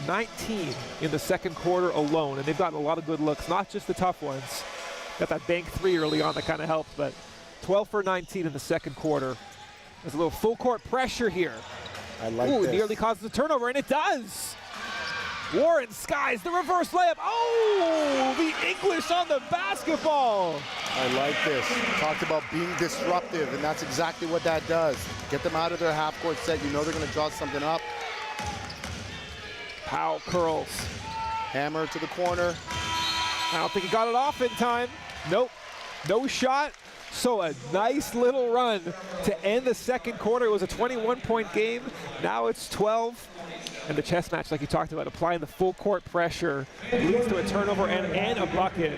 19 in the second quarter alone, and they've gotten a lot of good looks, not just the tough ones. Got that bank 3 early on that kind of helped, but 12 for 19 in the second quarter. There's a little full court pressure here. I like Ooh, this. nearly causes a turnover, and it does. Warren skies the reverse layup. Oh, the English on the basketball. I like this. Talked about being disruptive, and that's exactly what that does. Get them out of their half-court set. You know they're going to draw something up. Powell curls. Hammer to the corner. I don't think he got it off in time. Nope, no shot. So a nice little run to end the second quarter. It was a 21-point game. Now it's 12. And the chess match, like you talked about, applying the full court pressure leads to a turnover and a bucket.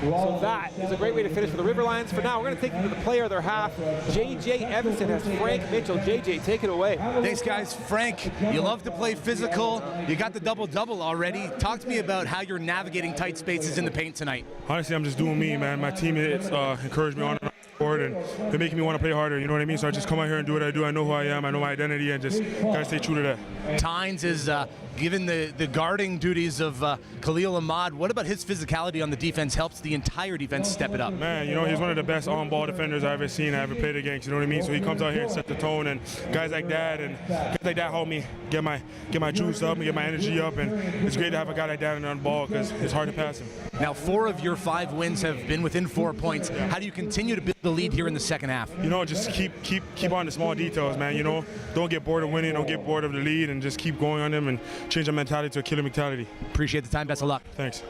So that is a great way to finish for the River Lions. For now, we're going to take you to the player of their half. J.J. Evanson has Frank Mitchell. J.J., take it away. Thanks, guys. Frank, you love to play physical. You got the double-double already. Talk to me about how you're navigating tight spaces in the paint tonight. Honestly, I'm just doing me, man. My teammates encourage me on and off the court, and they're making me want to play harder, you know what I mean? So I just come out here and do what I do. I know who I am. I know my identity, and just got to stay true to that. Tynes is given the guarding duties of Khalil Ahmad. What about his physicality on the defense helps the entire defense step it up? Man, you know, he's one of the best on-ball defenders I've ever seen, I ever played against, you know what I mean? So he comes out here and sets the tone, and guys like that help me get my juice up and get my energy up, and it's great to have a guy like that on the ball because it's hard to pass him. Now, 4 of your 5 wins have been within 4 points. How do you continue to build the lead here in the second half? You know, just keep on the small details, man. You know, don't get bored of winning, don't get bored of the lead, and just keep going on them and change our mentality to a killer mentality. Appreciate the time. Best of luck. Thanks.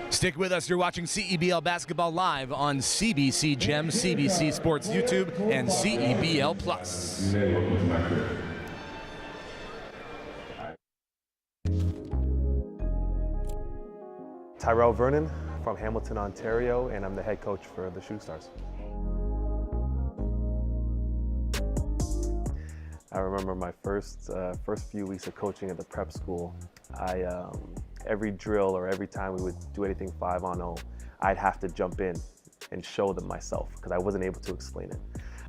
Stick with us. You're watching CEBL Basketball live on CBC Gem, CBC Sports YouTube, and CEBL Plus. Tyrell Vernon from Hamilton, Ontario, and I'm the head coach for the Shoe Stars. I remember my first few weeks of coaching at the prep school. Every drill or every time we would do anything 5-on-0, I'd have to jump in and show them myself because I wasn't able to explain it.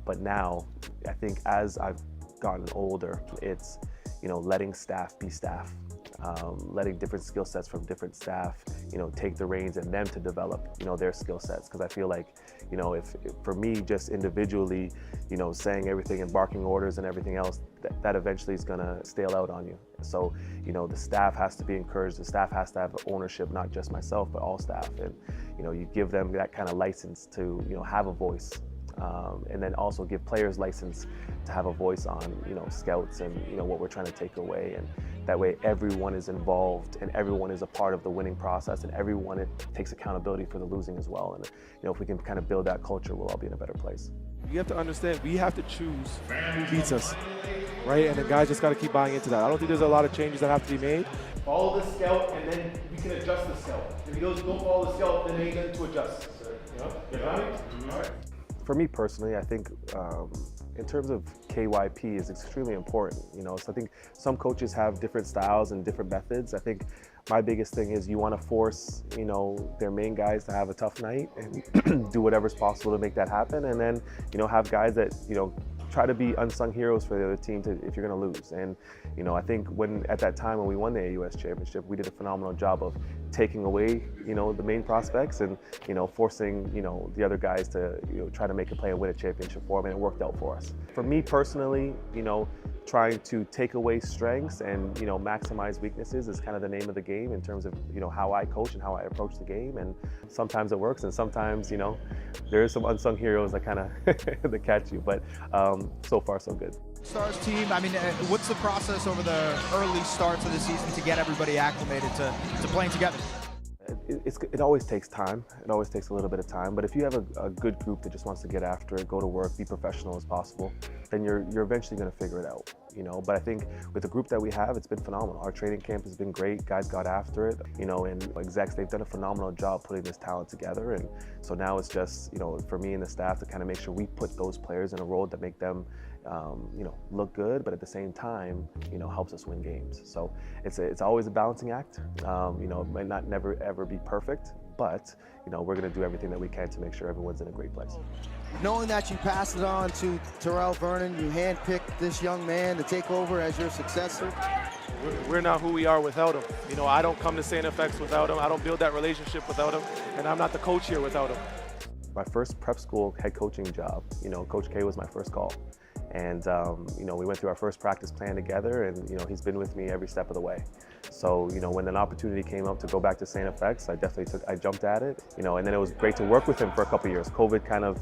But now, I think as I've gotten older, it's, you know, letting staff be staff. Letting different skill sets from different staff, you know, take the reins and them to develop, you know, their skill sets. Because I feel like, you know, if for me, just individually, you know, saying everything and barking orders and everything else, that eventually is going to stale out on you. So, you know, the staff has to be encouraged. The staff has to have ownership, not just myself, but all staff. And, you know, you give them that kind of license to, you know, have a voice. And then also give players license to have a voice on, you know, scouts and, you know, what we're trying to take away. And that way everyone is involved and everyone is a part of the winning process and everyone takes accountability for the losing as well. And, you know, if we can kind of build that culture, we'll all be in a better place. You have to understand, we have to choose who beats us, right? And the guys just got to keep buying into that. I don't think there's a lot of changes that have to be made. Follow the scout and then we can adjust the scout. If he goes, don't follow the scout, then they need to adjust. You know? You got it? All right. For me personally, I think in terms of KYP is extremely important. You know, so I think some coaches have different styles and different methods. I think my biggest thing is you want to force, you know, their main guys to have a tough night and do whatever's possible to make that happen. And then, you know, have guys that, you know, try to be unsung heroes for the other team if you're going to lose. And, you know, I think at that time when we won the AUS championship, we did a phenomenal job of taking away, you know, the main prospects and, you know, forcing, you know, the other guys to, you know, try to make a play and win a championship for them, and it worked out for us. For me personally, you know, trying to take away strengths and, you know, maximize weaknesses is kind of the name of the game in terms of, you know, how I coach and how I approach the game. And sometimes it works and sometimes, you know, there is some unsung heroes that kind of that catch you, but so far so good. Stars team, I mean, what's the process over the early starts of the season to get everybody acclimated to playing together? It always takes time. It always takes a little bit of time. But if you have a good group that just wants to get after it, go to work, be professional as possible, then you're eventually going to figure it out. You know, but I think with the group that we have, it's been phenomenal. Our training camp has been great. Guys got after it. You know, and execs, they've done a phenomenal job putting this talent together. And so now it's just, you know, for me and the staff to kind of make sure we put those players in a role that make them, you know, look good, but at the same time, you know, helps us win games. So it's always a balancing act. You know, it might not never ever be perfect, but you know, we're going to do everything that we can to make sure everyone's in a great place. Knowing that you passed it on to Tyrell Vernon, you handpicked this young man to take over as your successor. We're not who we are without him. You know, I don't come to St. FX without him. I don't build that relationship without him, and I'm not the coach here without him. My first prep school head coaching job, you know, Coach K was my first call. And, we went through our first practice plan together, and, he's been with me every step of the way. So, when an opportunity came up to go back to St. FX, I jumped at it, and then it was great to work with him for a couple years. COVID kind of,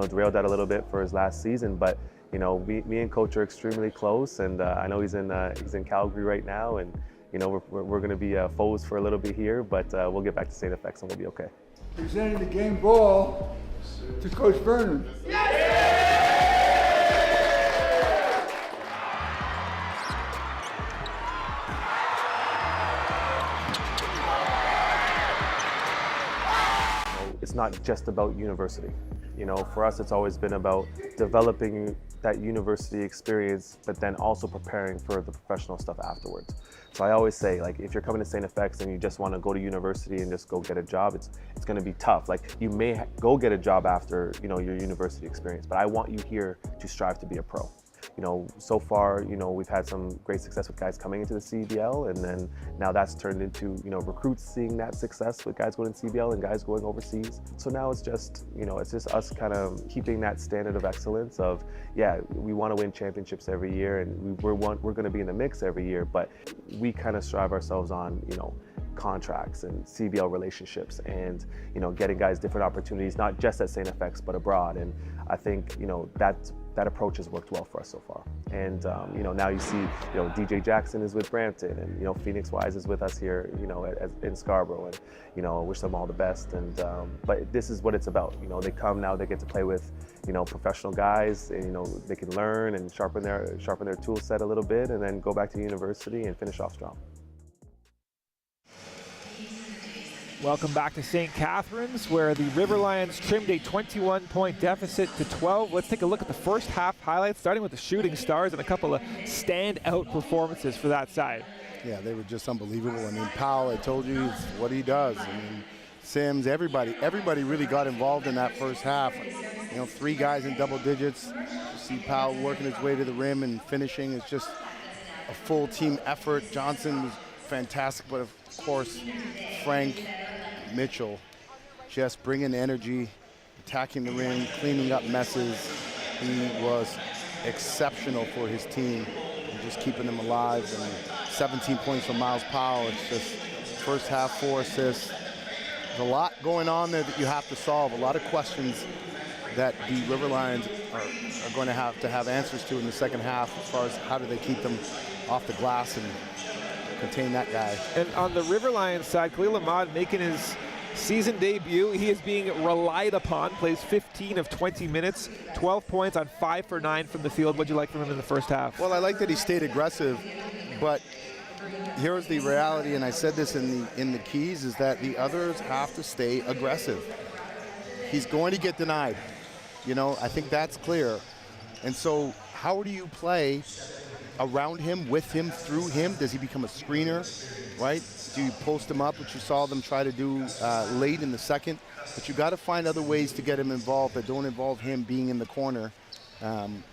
derailed that a little bit for his last season, but, me and Coach are extremely close, and I know he's in Calgary right now, and, we're going to be foes for a little bit here, but we'll get back to St. FX and we'll be okay. Presenting the game ball to Coach Vernon. It's not just about university. For us, it's always been about developing that university experience, but then also preparing for the professional stuff afterwards. So I always say, like, if you're coming to St. FX and you just want to go to university and just go get a job, it's going to be tough. Like, you may go get a job after, your university experience, but I want you here to strive to be a pro. So far, we've had some great success with guys coming into the CEBL, and then now that's turned into, recruits seeing that success with guys going to CEBL and guys going overseas. So now it's just us kind of keeping that standard of excellence of, yeah, we want to win championships every year, and we're going to be in the mix every year, but we kind of strive ourselves on, contracts and CEBL relationships, and getting guys different opportunities, not just at St. FX but abroad. And I think that approach has worked well for us so far. And now you see DJ Jackson is with Brampton, and Phoenix Wise is with us here in Scarborough, and I wish them all the best. And but this is what it's about. They come now, they get to play with professional guys, and they can learn and sharpen their tool set a little bit, and then go back to university and finish off strong. Welcome back to St. Catharines, where the River Lions trimmed a 21-point deficit to 12. Let's take a look at the first half highlights, starting with the Shooting Stars and a couple of standout performances for that side. Yeah, they were just unbelievable. I mean, Powell, I told you, it's what he does. I mean, Sims, everybody really got involved in that first half. 3 guys in double digits. You see Powell working his way to the rim and finishing. It's just a full team effort. Johnson was fantastic, but of course, Frank, Mitchell, just bringing energy, attacking the rim, cleaning up messes. He was exceptional for his team, and just keeping them alive. And 17 points from Miles Powell. It's just first half, 4 assists. There's a lot going on there that you have to solve, a lot of questions that the River Lions are going to have answers to in the second half, as far as how do they keep them off the glass and contain that guy. And on the River Lions side, Khalil Ahmad making his season debut. He is being relied upon, plays 15 of 20 minutes, 12 points on 5 for 9 from the field. What'd you like from him in the first half? Well, I like that he stayed aggressive, but here's the reality, and I said this in the keys, is that the others have to stay aggressive. He's going to get denied. I think that's clear. And so how do you play around him, with him, through him? Does he become a screener, right? Do you post him up, which you saw them try to do late in the second? But you got to find other ways to get him involved that don't involve him being in the corner,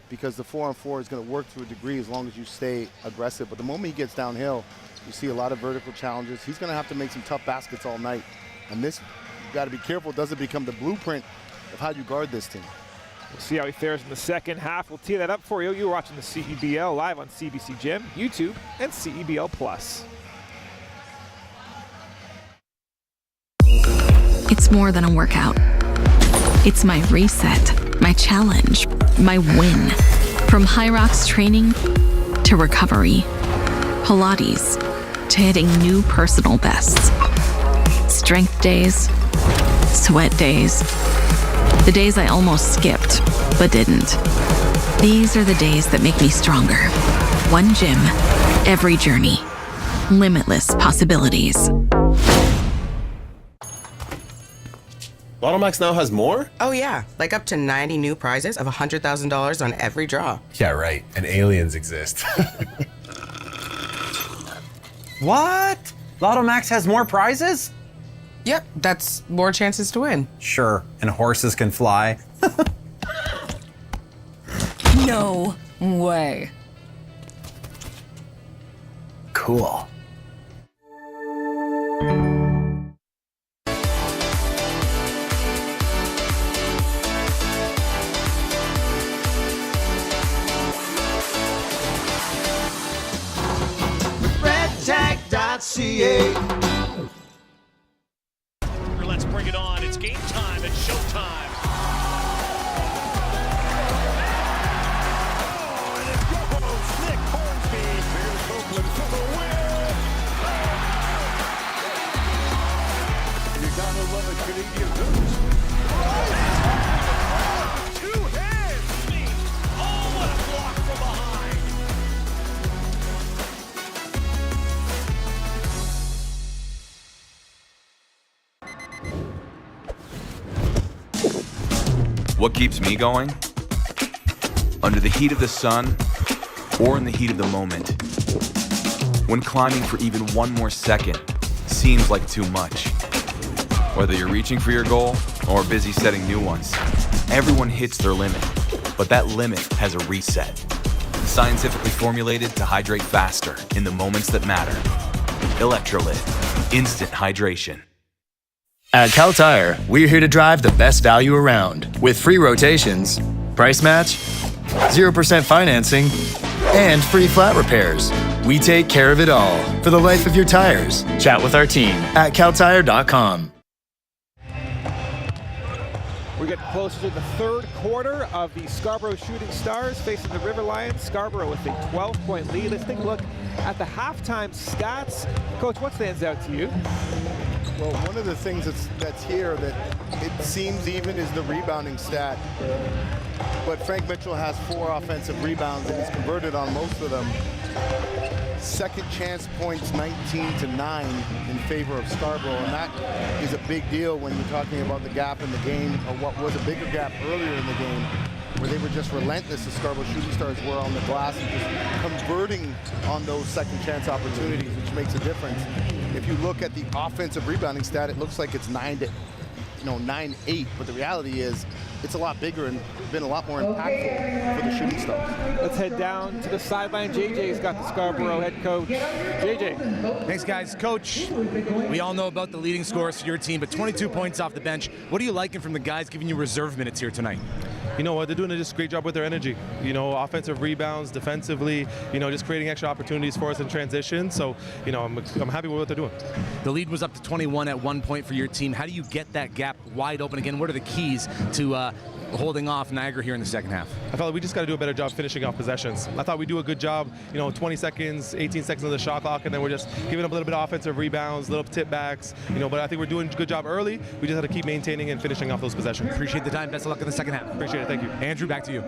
because the 4-on-4 is going to work to a degree as long as you stay aggressive. But the moment he gets downhill, you see a lot of vertical challenges. He's going to have to make some tough baskets all night. And this, you've got to be careful it doesn't become the blueprint of how you guard this team. We'll see how he fares in the second half. We'll tee that up for you. You're watching the CEBL live on CBC Gem, YouTube, and CEBL Plus. It's more than a workout. It's my reset, my challenge, my win. From High Rocks training to recovery, Pilates to hitting new personal bests. Strength days, sweat days, the days I almost skipped, but didn't. These are the days that make me stronger. One gym, every journey. Limitless possibilities. Lotto Max now has more? Oh yeah, like up to 90 new prizes of $100,000 on every draw. Yeah, right. And aliens exist. What? Lotto Max has more prizes? Yep, that's more chances to win. Sure, and horses can fly. No way. Cool. bring it on. It's game time. It's showtime. Oh, and it goes Nick Hornsby. Here's Oakland for the win. You gotta love a Canadian news. Two hands, me. Oh, what a block from behind. What keeps me going? Under the heat of the sun or in the heat of the moment. When climbing for even one more second seems like too much. Whether you're reaching for your goal or busy setting new ones, everyone hits their limit, but that limit has a reset. Scientifically formulated to hydrate faster in the moments that matter. Electrolyte, instant hydration. At Cal Tire, we're here to drive the best value around with free rotations, price match, 0% financing, and free flat repairs. We take care of it all for the life of your tires. Chat with our team at caltire.com. We're getting closer to the third quarter of the Scarborough Shooting Stars facing the River Lions. Scarborough with a 12-point lead. Let's take a look at the halftime stats. Coach, what stands out to you? Well, one of the things that's here that it seems even is the rebounding stat. But Frank Mitchell has 4 offensive rebounds and he's converted on most of them. Second chance points 19-9 in favor of Scarborough, and that is a big deal when you're talking about the gap in the game, or what was a bigger gap earlier in the game, where they were just relentless, the Scarborough Shooting Stars were on the glass and just converting on those second chance opportunities, which makes a difference. If you look at the offensive rebounding stat, it looks like it's 9-8, but the reality is it's a lot bigger and been a lot more impactful for the Shooting Stars. Let's head down to the sideline. JJ's got the Scarborough head coach. JJ. Thanks, guys. Coach, we all know about the leading scorers for your team, but 22 points off the bench. What are you liking from the guys giving you reserve minutes here tonight? You know what, they're doing just a great job with their energy. You know, offensive rebounds, defensively, you know, just creating extra opportunities for us in transition. So, you know, I'm happy with what they're doing. The lead was up to 21 at one point for your team. How do you get that gap wide open again? What are the keys to holding off Niagara here in the second half? I felt like we just got to do a better job finishing off possessions. I thought we do a good job, you know, 20 seconds, 18 seconds of the shot clock, and then we're just giving up a little bit of offensive rebounds, little tip backs, you know, but I think we're doing a good job early. We just have to keep maintaining and finishing off those possessions. Appreciate the time. Best of luck in the second half. Appreciate it. Thank you. Andrew, back to you.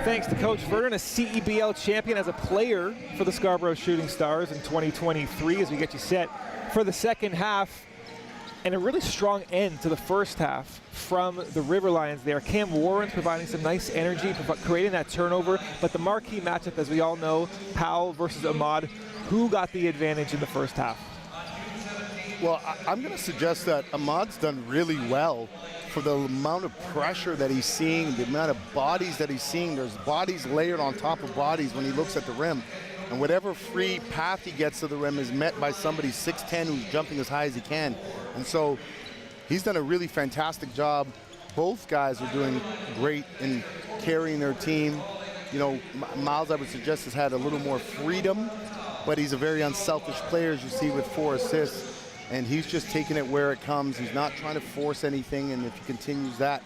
Thanks to Coach Vernon, a CEBL champion as a player for the Scarborough Shooting Stars in 2023, as we get you set for the second half. And a really strong end to the first half from the River Lions there. Cam Warren's providing some nice energy, creating that turnover. But the marquee matchup, as we all know, Powell versus Ahmad, who got the advantage in the first half? Well, I'm going to suggest that Ahmad's done really well for the amount of pressure that he's seeing, the amount of bodies that he's seeing. There's bodies layered on top of bodies when he looks at the rim. And whatever free path he gets to the rim is met by somebody 6'10" who's jumping as high as he can. And so he's done a really fantastic job. Both guys are doing great in carrying their team. You know, Miles, I would suggest, has had a little more freedom, but he's a very unselfish player, as you see, with 4 assists. And he's just taking it where it comes. He's not trying to force anything, and if he continues that,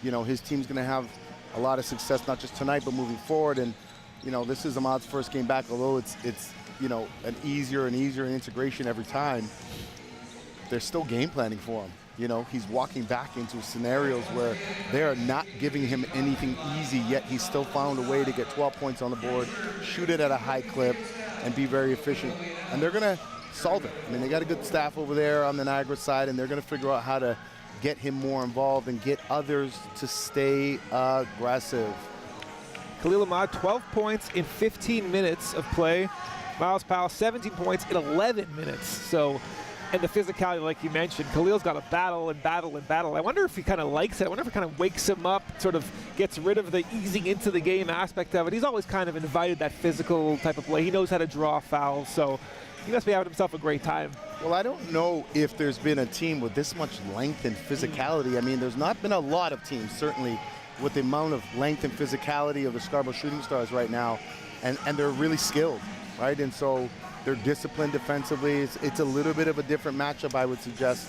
you know, his team's going to have a lot of success, not just tonight, but moving forward. And you know, this is Ahmad's first game back, although it's you know, an easier and easier integration every time. They're still game planning for him. You know, he's walking back into scenarios where they are not giving him anything easy, yet he's still found a way to get 12 points on the board, shoot it at a high clip, and be very efficient. And they're going to solve it. I mean, they got a good staff over there on the Niagara side, and they're going to figure out how to get him more involved and get others to stay aggressive. Khalil Ahmad, 12 points in 15 minutes of play. Miles Powell, 17 points in 11 minutes. So, and the physicality, like you mentioned, Khalil's got to battle and battle and battle. I wonder if he kind of likes it. I wonder if it kind of wakes him up, sort of gets rid of the easing into the game aspect of it. He's always kind of invited that physical type of play. He knows how to draw fouls, so he must be having himself a great time. Well, I don't know if there's been a team with this much length and physicality. I mean, there's not been a lot of teams, certainly, with the amount of length and physicality of the Scarborough Shooting Stars right now, and they're really skilled, right? And so they're disciplined defensively. It's a little bit of a different matchup, I would suggest.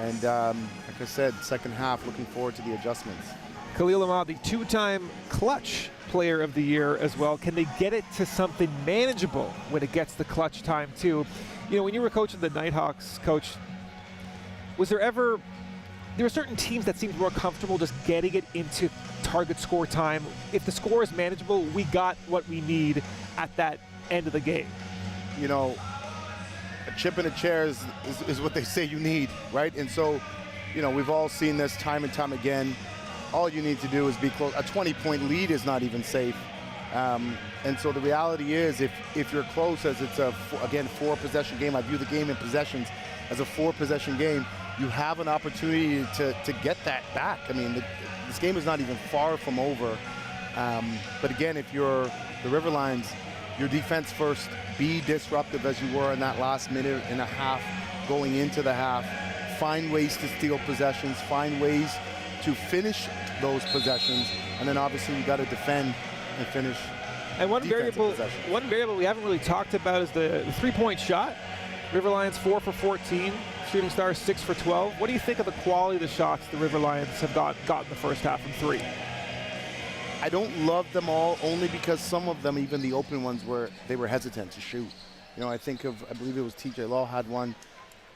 And like I said, second half, looking forward to the adjustments. Khalil Ahmad, the two-time clutch player of the year as well. Can they get it to something manageable when it gets the clutch time too? You know, when you were coaching the Nighthawks, Coach, there were certain teams that seemed more comfortable just getting it into target score time. If the score is manageable, we got what we need at that end of the game. You know, a chip in a chair is what they say you need, right? And so, you know, we've all seen this time and time again. All you need to do is be close. A 20-point lead is not even safe. And so the reality is, if you're close, as it's again, 4-possession game, I view the game in possessions as a 4-possession game, you have an opportunity to get that back. I mean, this game is not even far from over. But again, if you're the Riverlions, your defense first, be disruptive as you were in that last minute and a half going into the half. Find ways to steal possessions, find ways to finish those possessions, and then obviously you got to defend and finish. And one variable we haven't really talked about is the three-point shot. Riverlions 4 for 14, Shooting Stars 6 for 12. What do you think of the quality of the shots the Riverlions have got in the first half from 3? I don't love them all, only because some of them, even the open ones, they were hesitant to shoot. You know, I believe it was TJ Law had one.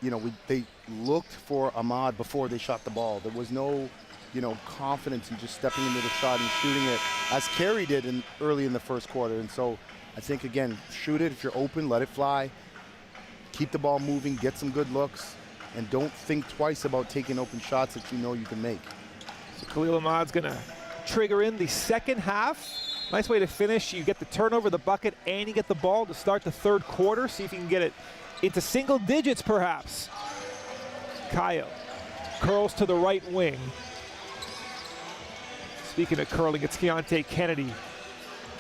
You know, they looked for Ahmad before they shot the ball. There was no, you know, confidence in just stepping into the shot and shooting it, as Carey did early in the first quarter. And so I think, again, shoot it. If you're open, let it fly. Keep the ball moving, get some good looks, and don't think twice about taking open shots that you know you can make. So Khalil Ahmad's going to trigger in the second half. Nice way to finish. You get the turnover, the bucket, and you get the ball to start the third quarter. See if you can get it into single digits, perhaps. Kyle curls to the right wing. Speaking of curling, it's Keontae Kennedy.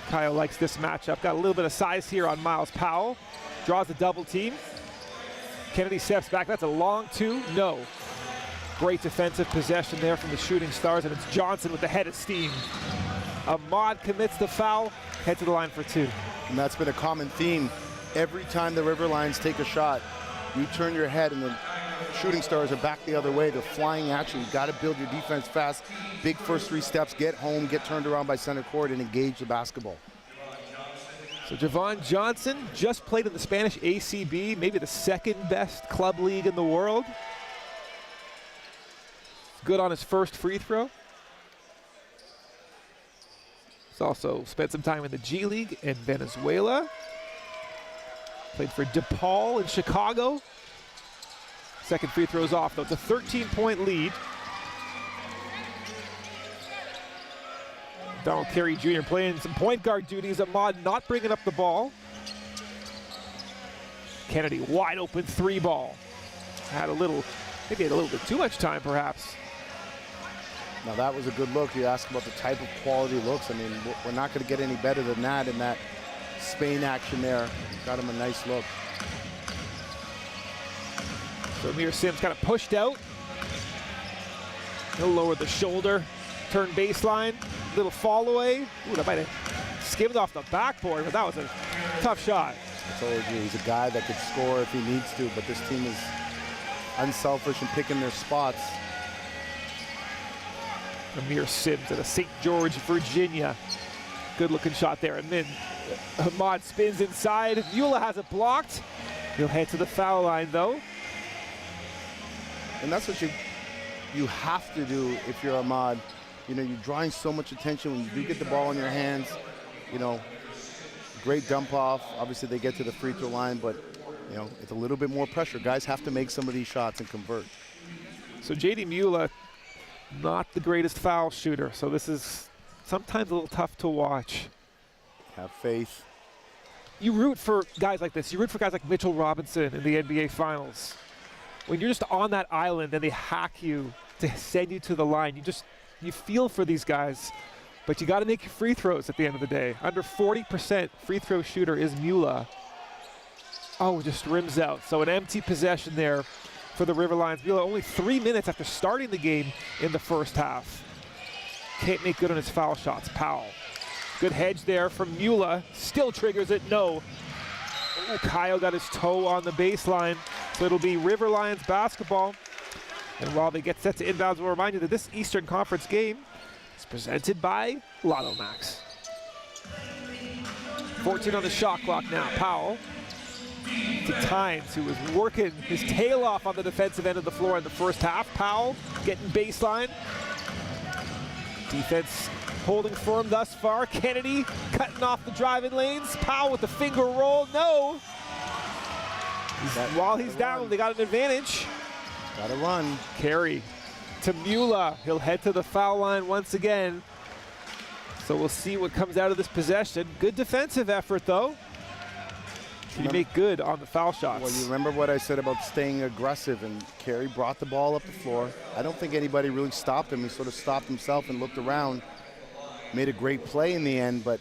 Kyle likes this matchup. Got a little bit of size here on Miles Powell. Draws a double team. Kennedy steps back. That's a long two. No. Great defensive possession there from the Shooting Stars, and it's Johnson with the head of steam. Ahmad commits the foul, head to the line for 2. And that's been a common theme. Every time the Riverlions take a shot, you turn your head and the Shooting Stars are back the other way. They're flying at you. You've got to build your defense fast. Big first 3 steps, get home, get turned around by center court, and engage the basketball. So Javon Johnson just played in the Spanish ACB, maybe the second best club league in the world. Good on his first free throw. He's also spent some time in the G League in Venezuela. Played for DePaul in Chicago. Second free throw's off, though. It's a 13-point lead. Donald Carey Jr. playing some point guard duties. Ahmad not bringing up the ball. Kennedy wide open 3 ball. Maybe had a little bit too much time, perhaps. Now that was a good look. You asked about the type of quality looks. I mean, we're not going to get any better than that in that Spain action there. Got him a nice look. So Amir Sims kind of pushed out. He'll lower the shoulder, turn baseline, little fall away. Ooh, that might have skimmed off the backboard, but that was a tough shot. I told you, he's a guy that could score if he needs to, but this team is unselfish in picking their spots. Amir Sims out of St. George, Virginia. Good looking shot there. And then Ahmad spins inside. Eula has it blocked. He'll head to the foul line though. And that's what you have to do if you're Ahmad. You know, you're drawing so much attention when you do get the ball in your hands. You know, great dump off. Obviously they get to the free throw line, but you know, it's a little bit more pressure. Guys have to make some of these shots and convert. So JD Mula, not the greatest foul shooter, so this is sometimes a little tough to watch. Have faith. You root for guys like this. You root for guys like Mitchell Robinson in the NBA Finals. When you're just on that island and they hack you to send you to the line, you feel for these guys, but you got to make your free throws at the end of the day. Under 40% free throw shooter is Mula. Oh, just rims out. So an empty possession there for the Riverlions. Mula only 3 minutes after starting the game in the first half. Can't make good on his foul shots. Powell. Good hedge there from Mula. Still triggers it. No. Ooh, Kyle got his toe on the baseline. So it'll be Riverlions basketball. And while they get set to inbounds, we'll remind you that this Eastern Conference game is presented by Lotto Max. 14 on the shot clock now. Powell to Tynes, who was working his tail off on the defensive end of the floor in the first half. Powell getting baseline. Defense holding firm thus far. Kennedy cutting off the driving lanes. Powell with the finger roll. No. While he's down, they got an advantage. Gotta run. Carey to Mula. He'll head to the foul line once again. So we'll see what comes out of this possession. Good defensive effort, though. Can you make good on the foul shots? Well, you remember what I said about staying aggressive, and Carey brought the ball up the floor. I don't think anybody really stopped him. He sort of stopped himself and looked around. Made a great play in the end, but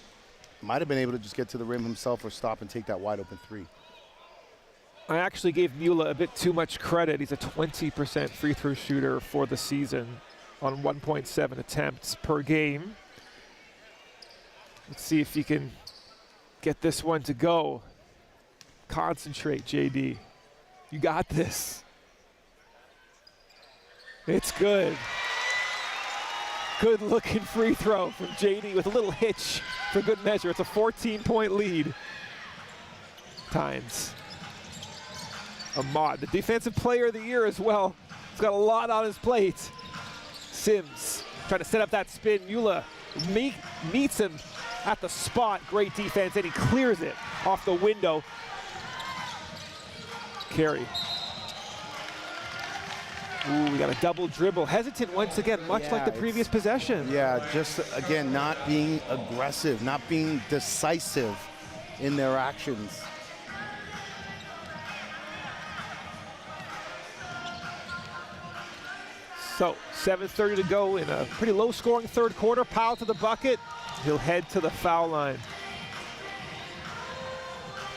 might have been able to just get to the rim himself or stop and take that wide open three. I actually gave Mula a bit too much credit. He's a 20% free throw shooter for the season on 1.7 attempts per game. Let's see if he can get this one to go. Concentrate, JD. You got this. It's good. Good looking free throw from JD with a little hitch for good measure. It's a 14-point lead. Tynes. Ahmad, the defensive player of the year as well. He's got a lot on his plate. Sims trying to set up that spin. Mula meets him at the spot. Great defense, and he clears it off the window. Carey. Ooh, we got a double dribble. Hesitant once again, much like the previous possession. Yeah, just again, not being aggressive, not being decisive in their actions. So 7:30 to go in a pretty low scoring third quarter. Powell to the bucket. He'll head to the foul line.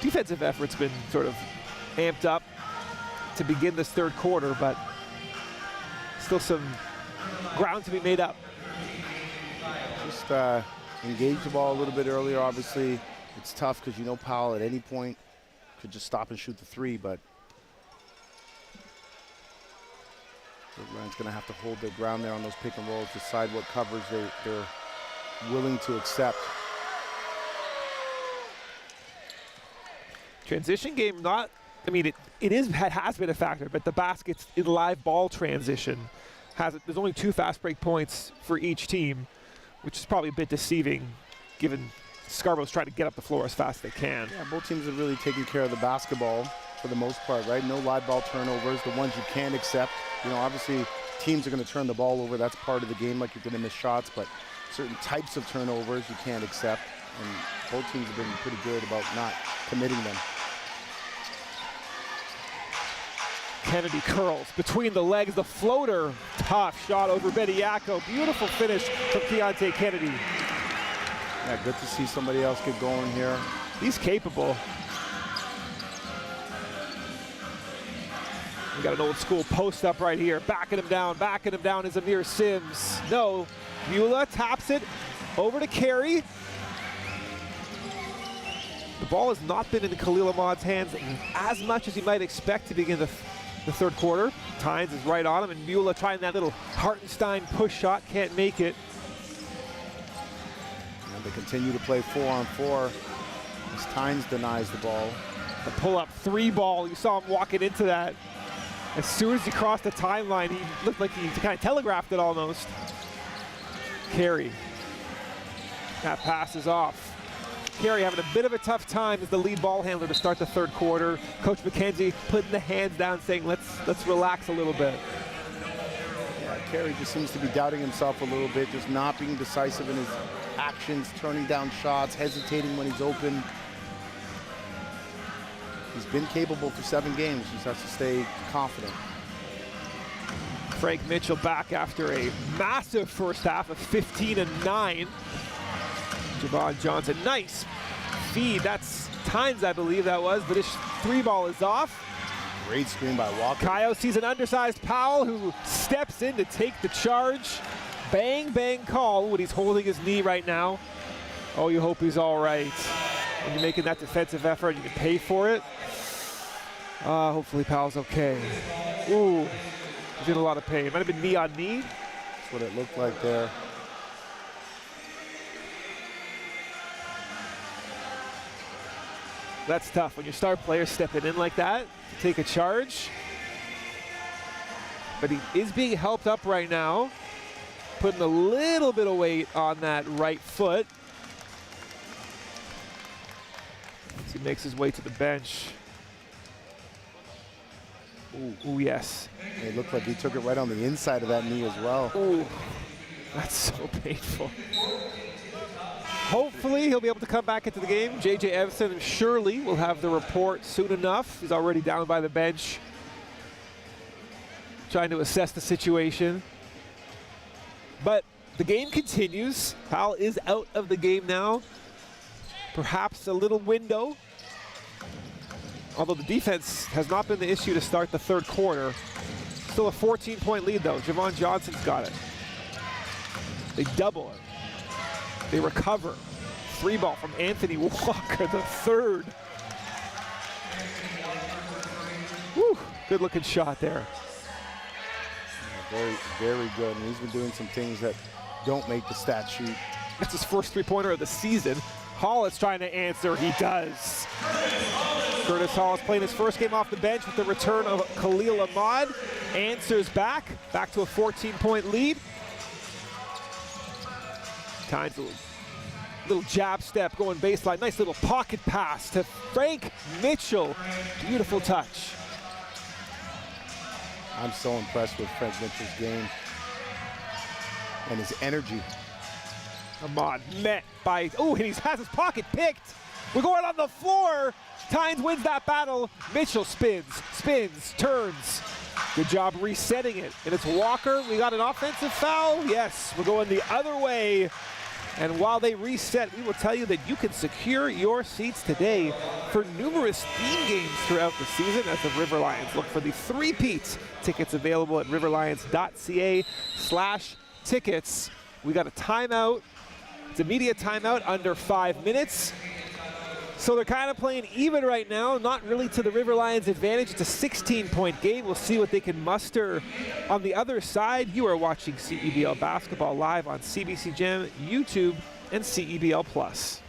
Defensive effort's been sort of amped up to begin this third quarter, but still some ground to be made up. Just engage the ball a little bit earlier. Obviously, it's tough because you know Powell at any point could just stop and shoot the three, but Ryan's going to have to hold their ground there on those pick and rolls, decide what coverage they're willing to accept. Transition game, not, I mean, it has been a factor, but the baskets in live ball transition there's only 2 fast break points for each team, which is probably a bit deceiving given Scarborough's trying to get up the floor as fast as they can. Yeah, both teams have really taken care of the basketball for the most part, right? No live ball turnovers, the ones you can't accept. You know, obviously teams are going to turn the ball over. That's part of the game, like you're going to miss shots, but certain types of turnovers you can't accept. And both teams have been pretty good about not committing them. Kennedy curls between the legs, the floater, tough shot over Bediako. Beautiful finish from Keontae Kennedy. Yeah, good to see somebody else get going here. He's capable. We got an old school post up right here. Backing him down is Amir Sims. No, Mula taps it over to Carey. The ball has not been in Khalil Ahmad's hands as much as you might expect to begin the third quarter. Tynes is right on him, and Mula trying that little Hartenstein push shot, can't make it. And they continue to play 4-on-4 as Tynes denies the ball. The pull-up 3 ball, you saw him walking into that. As soon as he crossed the timeline, he looked like he kind of telegraphed it almost. Carey. That pass is off. Carey having a bit of a tough time as the lead ball handler to start the third quarter. Coach McKenzie putting the hands down, saying let's relax a little bit. Yeah, Carey just seems to be doubting himself a little bit, just not being decisive in his actions, turning down shots, hesitating when he's open. He's been capable for 7 games. He just has to stay confident. Frank Mitchell back after a massive first half of 15-9. Javon Johnson, nice feed. That's Tynes, I believe that was, but his 3 ball is off. Great screen by Walker. Kyle sees an undersized Powell who steps in to take the charge. Bang, bang call when he's holding his knee right now. Oh, you hope he's all right. When you're making that defensive effort, you can pay for it. Hopefully Powell's okay. Ooh, He's in a lot of pain. Might have been knee on knee. That's what it looked like there. That's tough when your star player's stepping in like that to take a charge. But he is being helped up right now, putting a little bit of weight on that right foot. As he makes his way to the bench. Ooh, yes. It looked like he took it right on the inside of that knee as well. Ooh, that's so painful. Hopefully he'll be able to come back into the game. J.J. Evison and Shirley will have the report soon enough. He's already down by the bench, trying to assess the situation. But the game continues. Powell is out of the game now. Perhaps a little window. Although the defense has not been the issue to start the third quarter. Still a 14-point lead though. Javon Johnson's got it. They double it. They recover. 3-ball from Anthony Walker, the third. Woo, good looking shot there. Very, very good. And he's been doing some things that don't make the stat sheet. That's his first 3-pointer of the season. Hall is trying to answer. He does. Curtis Hall is playing his first game off the bench with the return of Khalil Ahmad. Answers back to a 14-point lead. Tynes a little jab step going baseline. Nice little pocket pass to Frank Mitchell. Beautiful touch. I'm so impressed with Frank Mitchell's game and his energy. Ahmad met by, and he has his pocket picked. We're going on the floor. Tynes wins that battle. Mitchell spins, turns. Good job resetting it. And it's Walker. We got an offensive foul. Yes, we're going the other way. And while they reset, we will tell you that you can secure your seats today for numerous theme games throughout the season as the River Lions look for the three-peat. Tickets available at riverlions.ca/tickets. We got a timeout. It's a media timeout under 5 minutes. So they're kind of playing even right now, not really to the River Lions' advantage. It's a 16-point game. We'll see what they can muster on the other side. You are watching CEBL Basketball live on CBC Gem, YouTube, and CEBL Plus.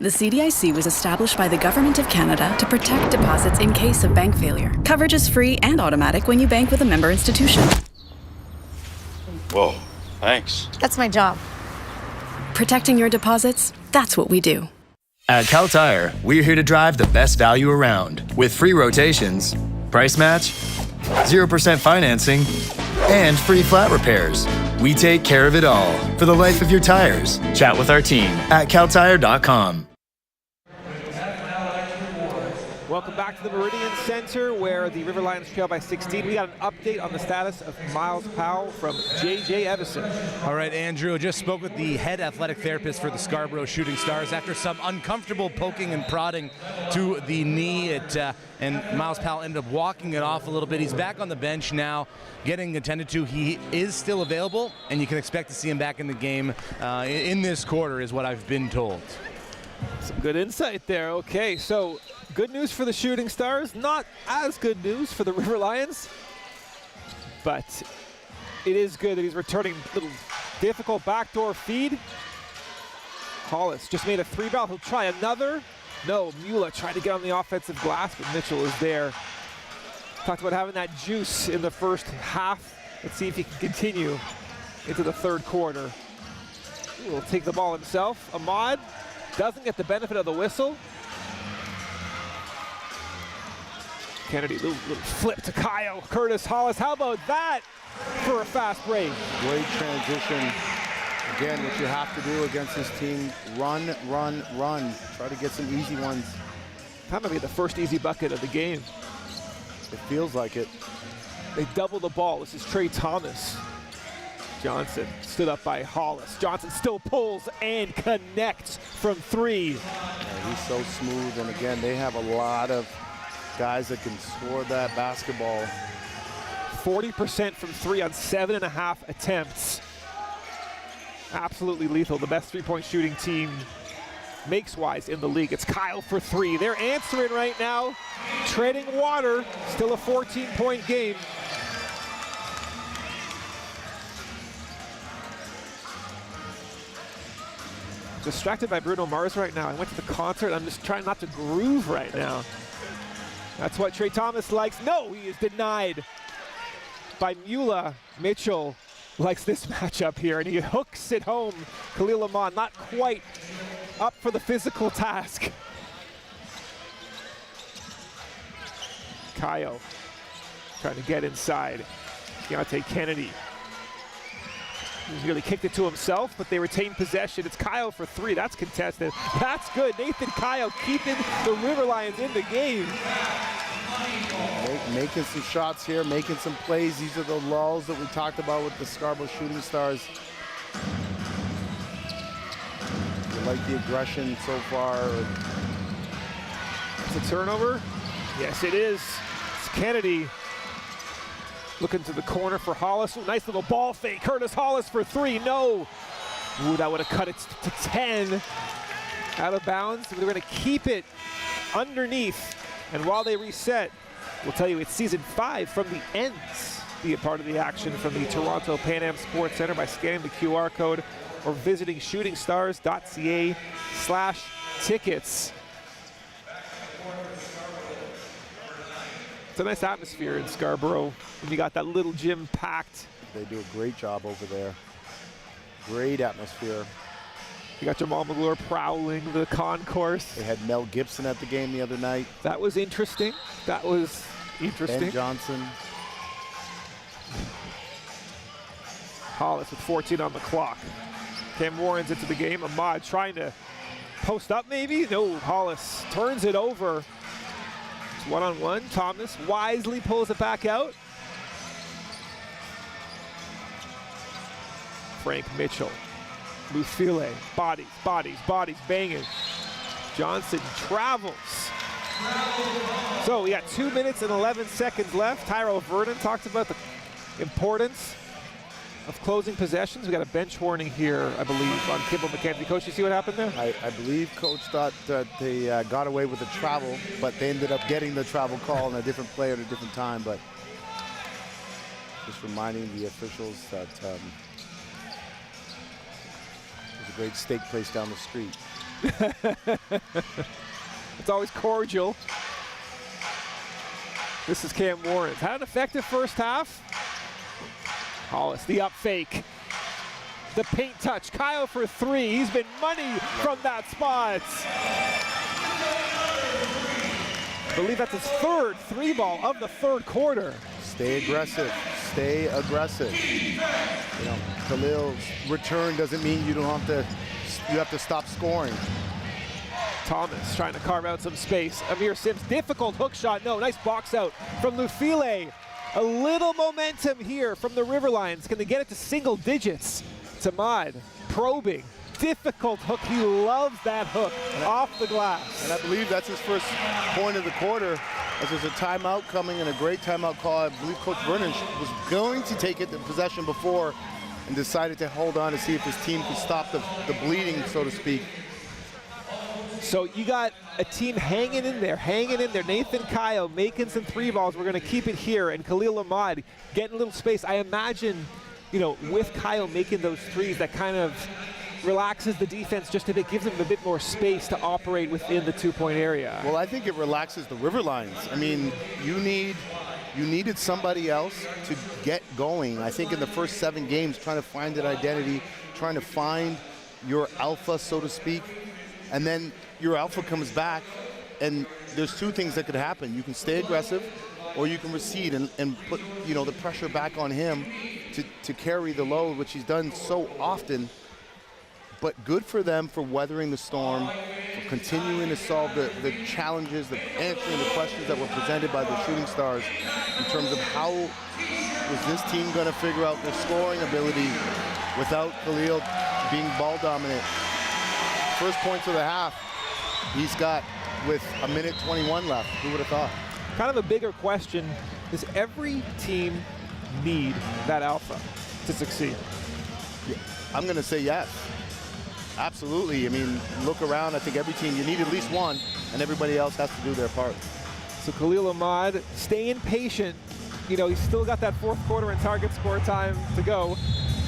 The CDIC was established by the Government of Canada to protect deposits in case of bank failure. Coverage is free and automatic when you bank with a member institution. Whoa, thanks. That's my job. Protecting your deposits, that's what we do. At Cal Tire, we're here to drive the best value around with free rotations, price match, 0% financing, and free flat repairs. We take care of it all for the life of your tires. Chat with our team at caltire.com. Welcome back to the Meridian Center, where the River Lions trail by 16. We got an update on the status of Miles Powell from J.J. Evison. All right, Andrew, I just spoke with the head athletic therapist for the Scarborough Shooting Stars after some uncomfortable poking and prodding to the knee. And Miles Powell ended up walking it off a little bit. He's back on the bench now, getting attended to. He is still available, and you can expect to see him back in the game in this quarter, is what I've been told. Some good insight there. Okay, so good news for the Shooting Stars, not as good news for the River Lions, but it is good that he's returning. Little difficult backdoor feed. Hollis just made a 3-ball. He'll try another. No, Mula tried to get on the offensive glass, but Mitchell is there. Talked about having that juice in the first half. Let's see if he can continue into the third quarter. He'll take the ball himself. Ahmad doesn't get the benefit of the whistle. Kennedy, little flip to Kyle. Curtis Hollis, how about that for a fast break? Great transition. Again, what you have to do against this team, run, run, run. Try to get some easy ones. That might be the first easy bucket of the game. It feels like it. They double the ball. This is Trey Thomas. Johnson stood up by Hollis. Johnson still pulls and connects from 3. Yeah, he's so smooth, and again, they have a lot of guys that can score that basketball. 40% from 3 on 7.5 attempts. Absolutely lethal. The best three-point shooting team makes-wise in the league. It's Kyle for 3. They're answering right now. Treading water. Still a 14-point game. Distracted by Bruno Mars right now. I went to the concert. I'm just trying not to groove right now. That's what Trey Thomas likes. No, he is denied by Mula. Mitchell likes this matchup here, and he hooks it home. Khalil Ahmad not quite up for the physical task. Kyle trying to get inside. Deontay Kennedy. He's really kicked it to himself, but they retain possession. It's Kyle for 3. That's contested. That's good. Nathan Kyle keeping the River Lions in the game. Making some shots here, making some plays. These are the lulls that we talked about with the Scarborough Shooting Stars. You like the aggression so far? It's a turnover? Yes, it is. It's Kennedy looking to the corner for Hollis. Ooh, nice little ball fake. Curtis Hollis for 3. No. Ooh, that would have cut it to 10. Out of bounds. They're going to keep it underneath. And while they reset, we'll tell you it's season 5 from the ends. Be a part of the action from the Toronto Pan Am Sports Center by scanning the QR code or visiting shootingstars.ca/tickets. It's a nice atmosphere in Scarborough. And you got that little gym packed. They do a great job over there. Great atmosphere. You got Jamal McGlure prowling the concourse. They had Mel Gibson at the game the other night. That was interesting. That was interesting. Ben Johnson. Hollis with 14 on the clock. Cam Warren's into the game. Ahmad trying to post up maybe. No, Hollis turns it over. It's one-on-one. Thomas wisely pulls it back out. Frank Mitchell. Lufile, bodies, banging. Johnson travels. So we got 2 minutes and 11 seconds left. Tyrell Vernon talked about the importance of closing possessions. We got a bench warning here, I believe, on Kimball McKenzie. Coach, you see what happened there? I believe Coach thought that they got away with the travel, but they ended up getting the travel call on a different play at a different time. But just reminding the officials that there's a great steak place down the street. It's always cordial. This is Cam Warren. Had an effective first half. Hollis, the up fake. The paint touch. Kyle for 3. He's been money from that spot. I believe that's his third 3-ball of the third quarter. Stay aggressive. Stay aggressive. You know, Khalil's return doesn't mean you don't have to. You have to stop scoring. Thomas trying to carve out some space. Amir Sims, difficult hook shot. No, nice box out from Lufile. A little momentum here from the River Lions. Can they get it to single digits? Ahmad probing. Difficult hook. He loves that hook off the glass. And I believe that's his first point of the quarter, as there's a timeout coming and a great timeout call. I believe Coach Vernon was going to take it in possession before and decided to hold on to see if his team could stop the bleeding, so to speak. So you got a team hanging in there. Nathan Kyle making some 3-balls. We're going to keep it here. And Khalil Ahmad getting a little space. I imagine, you know, with Kyle making those 3s, that kind of relaxes the defense just a bit, gives them a bit more space to operate within the 2-point area. Well, I think it relaxes the River Lions. I mean, you needed somebody else to get going. I think in the first 7 games, trying to find an identity, trying to find your alpha, so to speak, and then your alpha comes back, and there's 2 things that could happen. You can stay aggressive, or you can recede and put, you know, the pressure back on him to carry the load, which he's done so often. but good for them for weathering the storm, for continuing to solve the challenges, answering the questions that were presented by the Shooting Stars in terms of how was this team going to figure out their scoring ability without Khalil being ball dominant. First points of the half, he's got with a minute 21 left. Who would have thought? Kind of a bigger question, does every team need that alpha to succeed? Yeah, I'm going to say yes. Absolutely. I mean, look around. I think every team, you need at least one, and everybody else has to do their part. So Khalil Ahmad staying patient. You know, he's still got that fourth quarter and target score time to go.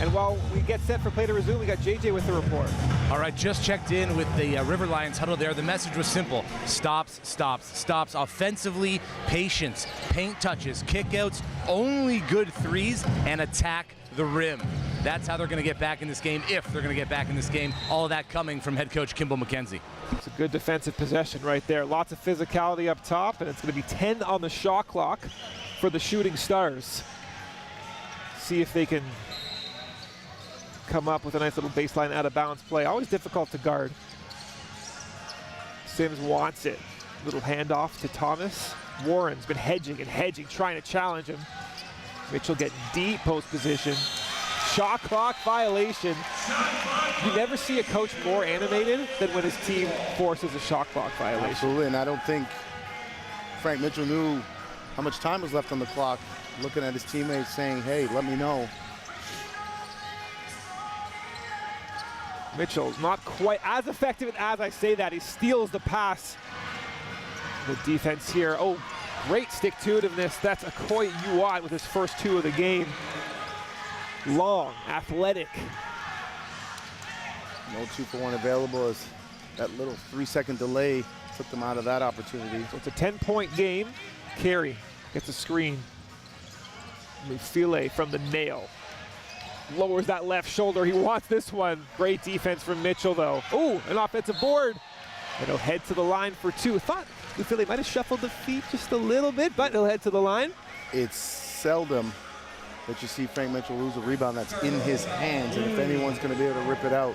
And while we get set for play to resume, we got JJ with the report. All right, just checked in with the River Lions huddle there. The message was simple. Stops, stops, stops. Offensively, patience, paint touches, kickouts, only good threes, and attack the rim. That's how they're going to get back in this game, if they're going to get back in this game. All of that coming from head coach Kimball McKenzie. It's a good defensive possession right there. Lots of physicality up top, and it's going to be 10 on the shot clock for the Shooting Stars. See if they can come up with a nice little baseline out of bounds play. Always difficult to guard. Sims wants it. Little handoff to Thomas. Warren's been hedging and hedging, trying to challenge him. Mitchell getting deep post position. Shot clock violation. You never see a coach more animated than when his team forces a shot clock violation. Absolutely, and I don't think Frank Mitchell knew how much time was left on the clock, looking at his teammates saying, hey, let me know. Mitchell not quite as effective as I say that. He steals the pass. The defense here. Oh, great stick-to-itiveness. That's Akoy Uwat with his first two of the game. Long, athletic. No 2-for-1 available as that little 3-second delay took them out of that opportunity. So it's a 10-point game. Carey gets a screen. Mufile from the nail. Lowers that left shoulder. He wants this one. Great defense from Mitchell, though. Ooh, an offensive board. And he'll head to the line for two. Thought Mufile might have shuffled the feet just a little bit, but he'll head to the line. It's seldom that you see Frank Mitchell lose a rebound that's in his hands, and if anyone's going to be able to rip it out,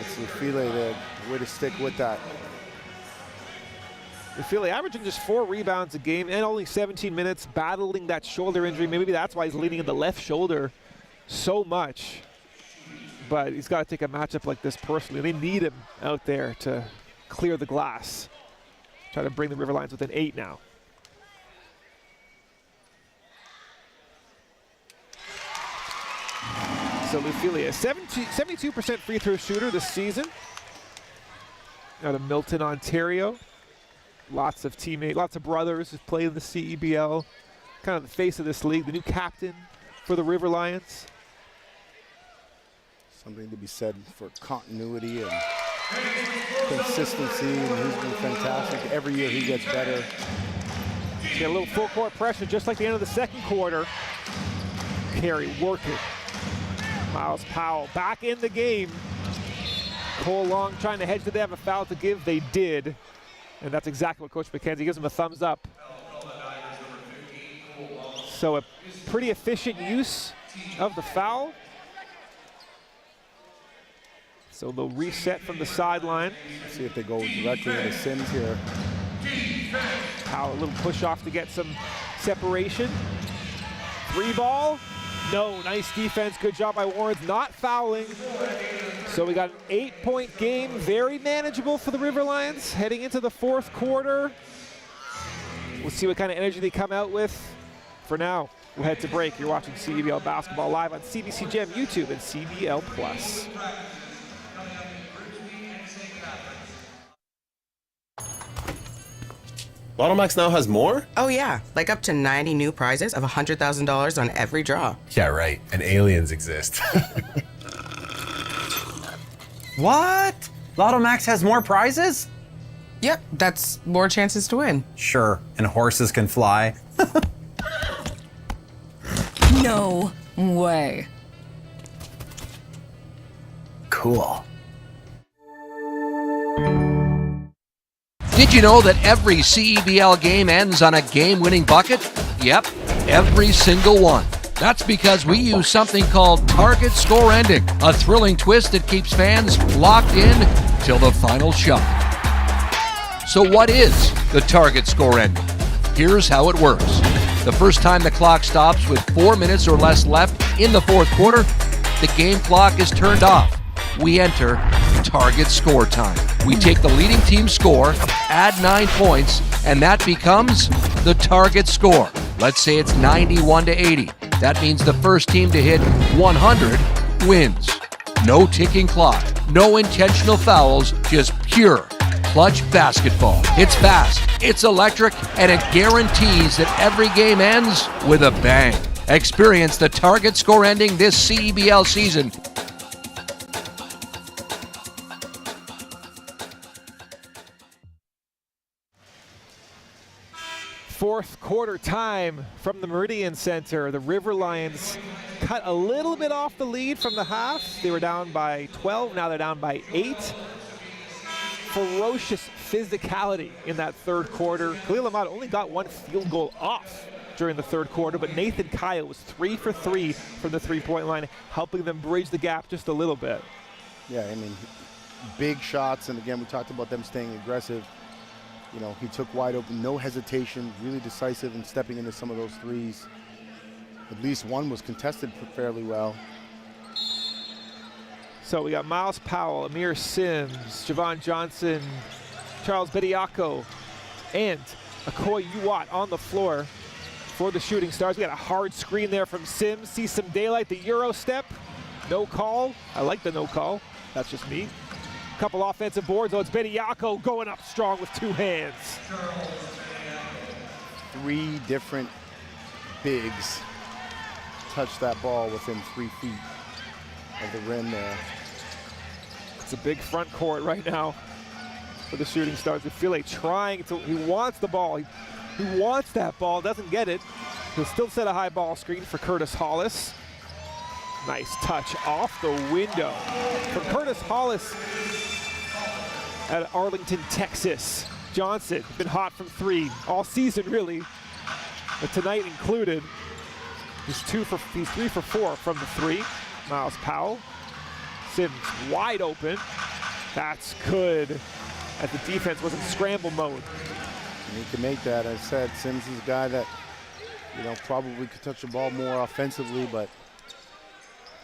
it's Mufile, the way to stick with that. Mufile averaging just 4 rebounds a game and only 17 minutes, battling that shoulder injury. Maybe that's why he's leaning in the left shoulder so much. But he's got to take a matchup like this personally. They need him out there to clear the glass. Try to bring the River Lions within 8 now. So Mufile, a 72% free throw shooter this season. Out of Milton, Ontario. Lots of teammates, lots of brothers who've played in the CEBL. Kind of the face of this league, the new captain for the River Lions. Something to be said for continuity and consistency, and he's been fantastic. Every year he gets better. Get a little full court pressure just like the end of the second quarter. Carey working. Miles Powell back in the game. Cole Long trying to hedge. Did they have a foul to give? They did. And that's exactly what Coach McKenzie gives him a thumbs up. So a pretty efficient use of the foul. So they'll reset from the sideline. See if they go directly into Sims here. Powell, a little push off to get some separation. 3 ball. No, nice defense. Good job by Warrens, not fouling. So we got an 8-point game, very manageable for the River Lions heading into the fourth quarter. We'll see what kind of energy they come out with. For now, we'll head to break. You're watching CEBL Basketball live on CBC Gem, YouTube, and CBL Plus. LottoMax now has more? Oh yeah, like up to 90 new prizes of $100,000 on every draw. Yeah, right. And aliens exist. What? LottoMax has more prizes? Yep, that's more chances to win. Sure, and horses can fly. No way. Cool. Did you know that every CEBL game ends on a game-winning bucket? Yep, every single one. That's because we use something called target score ending, a thrilling twist that keeps fans locked in till the final shot. So what is the target score ending? Here's how it works. The first time the clock stops with 4 minutes or less left in the fourth quarter, the game clock is turned off. We enter target score time. We take the leading team's score, add 9 points, and that becomes the target score. Let's say it's 91-80. That means the first team to hit 100 wins. No ticking clock, no intentional fouls, just pure clutch basketball. It's fast, it's electric, and it guarantees that every game ends with a bang. Experience the target score ending this CEBL season. Fourth quarter time from the Meridian Center. The River Lions cut a little bit off the lead from the half. They were down by 12, now they're down by 8. Ferocious physicality in that third quarter. Khalil Ahmad only got 1 field goal off during the third quarter, but Nathan Kaya was 3 for 3 from the three-point line, helping them bridge the gap just a little bit. Yeah, I mean, big shots, and again, we talked about them staying aggressive. You know, he took wide open, no hesitation, really decisive in stepping into some of those threes. At least one was contested fairly well. So we got Miles Powell, Amir Sims, Javon Johnson, Charles Bediako, and Akoy Uwat on the floor for the Shooting Stars. We got a hard screen there from Sims. See some daylight, the Euro step. No call. I like the no call. That's just me. Couple offensive boards. Oh, it's Bediako going up strong with 2 hands. 3 different bigs touched that ball within 3 feet of the rim there. It's a big front court right now for the Shooting Stars. File trying to, he wants the ball. He wants that ball, doesn't get it. He'll still set a high ball screen for Curtis Hollis. Nice touch off the window from Curtis Hollis at Arlington, Texas. Johnson, been hot from 3 all season really, but tonight included. He's 3 for 4 from the 3. Miles Powell. Sims wide open. That's good, as the defense was in scramble mode. And he can make that. I said Sims is a guy that, you know, probably could touch the ball more offensively, but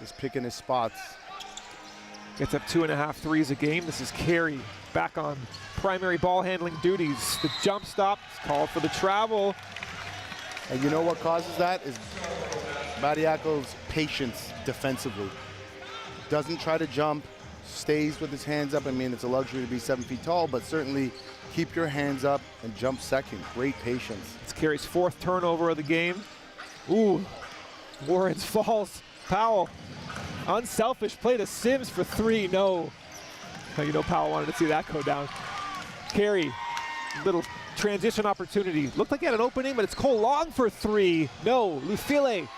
just picking his spots. Gets up 2.5 threes a game. This is Carey back on primary ball handling duties. The jump stop is called for the travel. And you know what causes that is Bediako's patience defensively. Doesn't try to jump, stays with his hands up. I mean, it's a luxury to be 7 feet tall, but certainly keep your hands up and jump second. Great patience. It's Carey's 4th turnover of the game. Ooh, Warrens falls. Powell, unselfish play to Sims for 3, no. You know Powell wanted to see that go down. Carey, little transition opportunity. Looked like he had an opening, but it's Cole Long for 3. No, Lufile,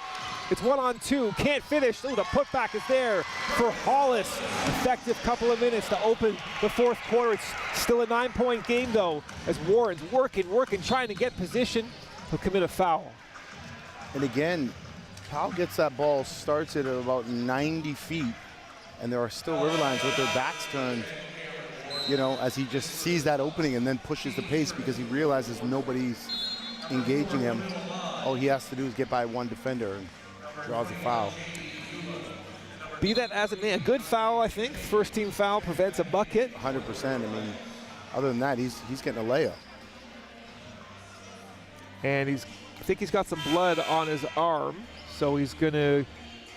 it's 1-on-2, can't finish. Ooh, the putback is there for Hollis. Effective couple of minutes to open the 4th quarter. It's still a 9-point game though, as Warren's working, trying to get position. He'll commit a foul. And again, Powell gets that ball, starts it at about 90 feet, and there are still River Lions with their backs turned, you know, as he just sees that opening and then pushes the pace because he realizes nobody's engaging him. All he has to do is get by 1 defender and draws a foul. Be that as it may, a good foul, I think. First team foul prevents a bucket. 100%. I mean, other than that, he's getting a layup. And I think he's got some blood on his arm. So he's going to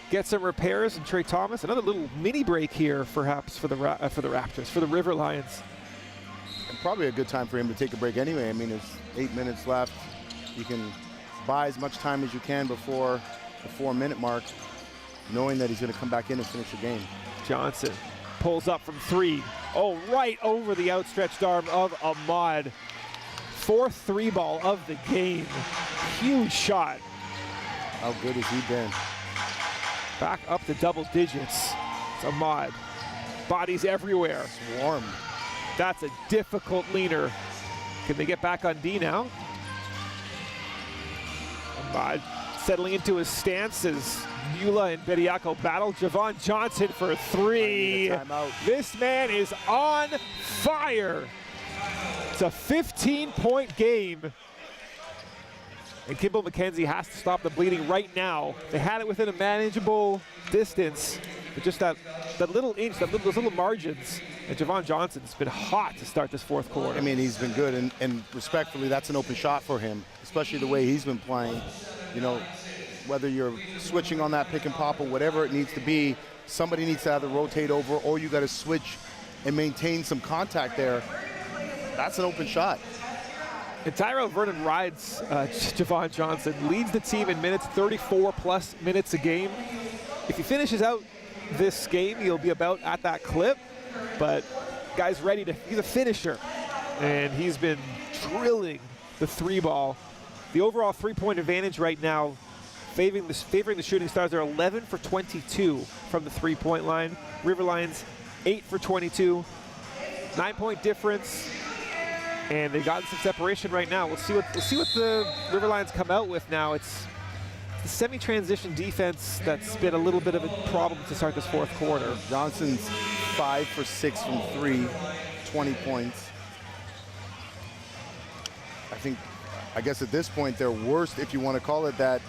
get some repairs. And Trey Thomas, another little mini break here, perhaps, for the Raptors, for the River Lions. And probably a good time for him to take a break anyway. I mean, there's 8 minutes left. You can buy as much time as you can before the 4-minute mark, knowing that he's going to come back in and finish the game. Johnson pulls up from 3. Oh, right over the outstretched arm of Ahmad. 4th 3-ball of the game. Huge shot. How good has he been? Back up to double digits. It's Ahmad. Bodies everywhere. Swarm. That's a difficult leaner. Can they get back on D now? Ahmad Settling into his stance as Mula and Bediako battle. Javon Johnson for three. This man is on fire. It's a 15-point game. And Kimball McKenzie has to stop the bleeding right now. They had it within a manageable distance, but just that little inch, those little margins. And Javon Johnson's been hot to start this fourth quarter. I mean, he's been good, and respectfully, that's an open shot for him, especially the way he's been playing. You know, whether you're switching on that pick and pop or whatever it needs to be, somebody needs to either rotate over or you got to switch and maintain some contact there. That's an open shot. And Tyrell Vernon rides Javon Johnson, leads the team in minutes, 34+ minutes a game. If he finishes out this game, he'll be about at that clip. But guy's ready to, he's a finisher. And he's been drilling the three ball. The overall three-point advantage right now, favoring the Shooting Stars. They're 11 for 22 from the three-point line. Riverline's 8 for 22. 9-point difference. And they've gotten some separation right now. We'll see what the Riverlions come out with now. It's the semi-transition defense that's been a little bit of a problem to start this fourth quarter. Johnson's 5 for 6 from 3, 20 points. I guess at this point their worst, if you want to call it that,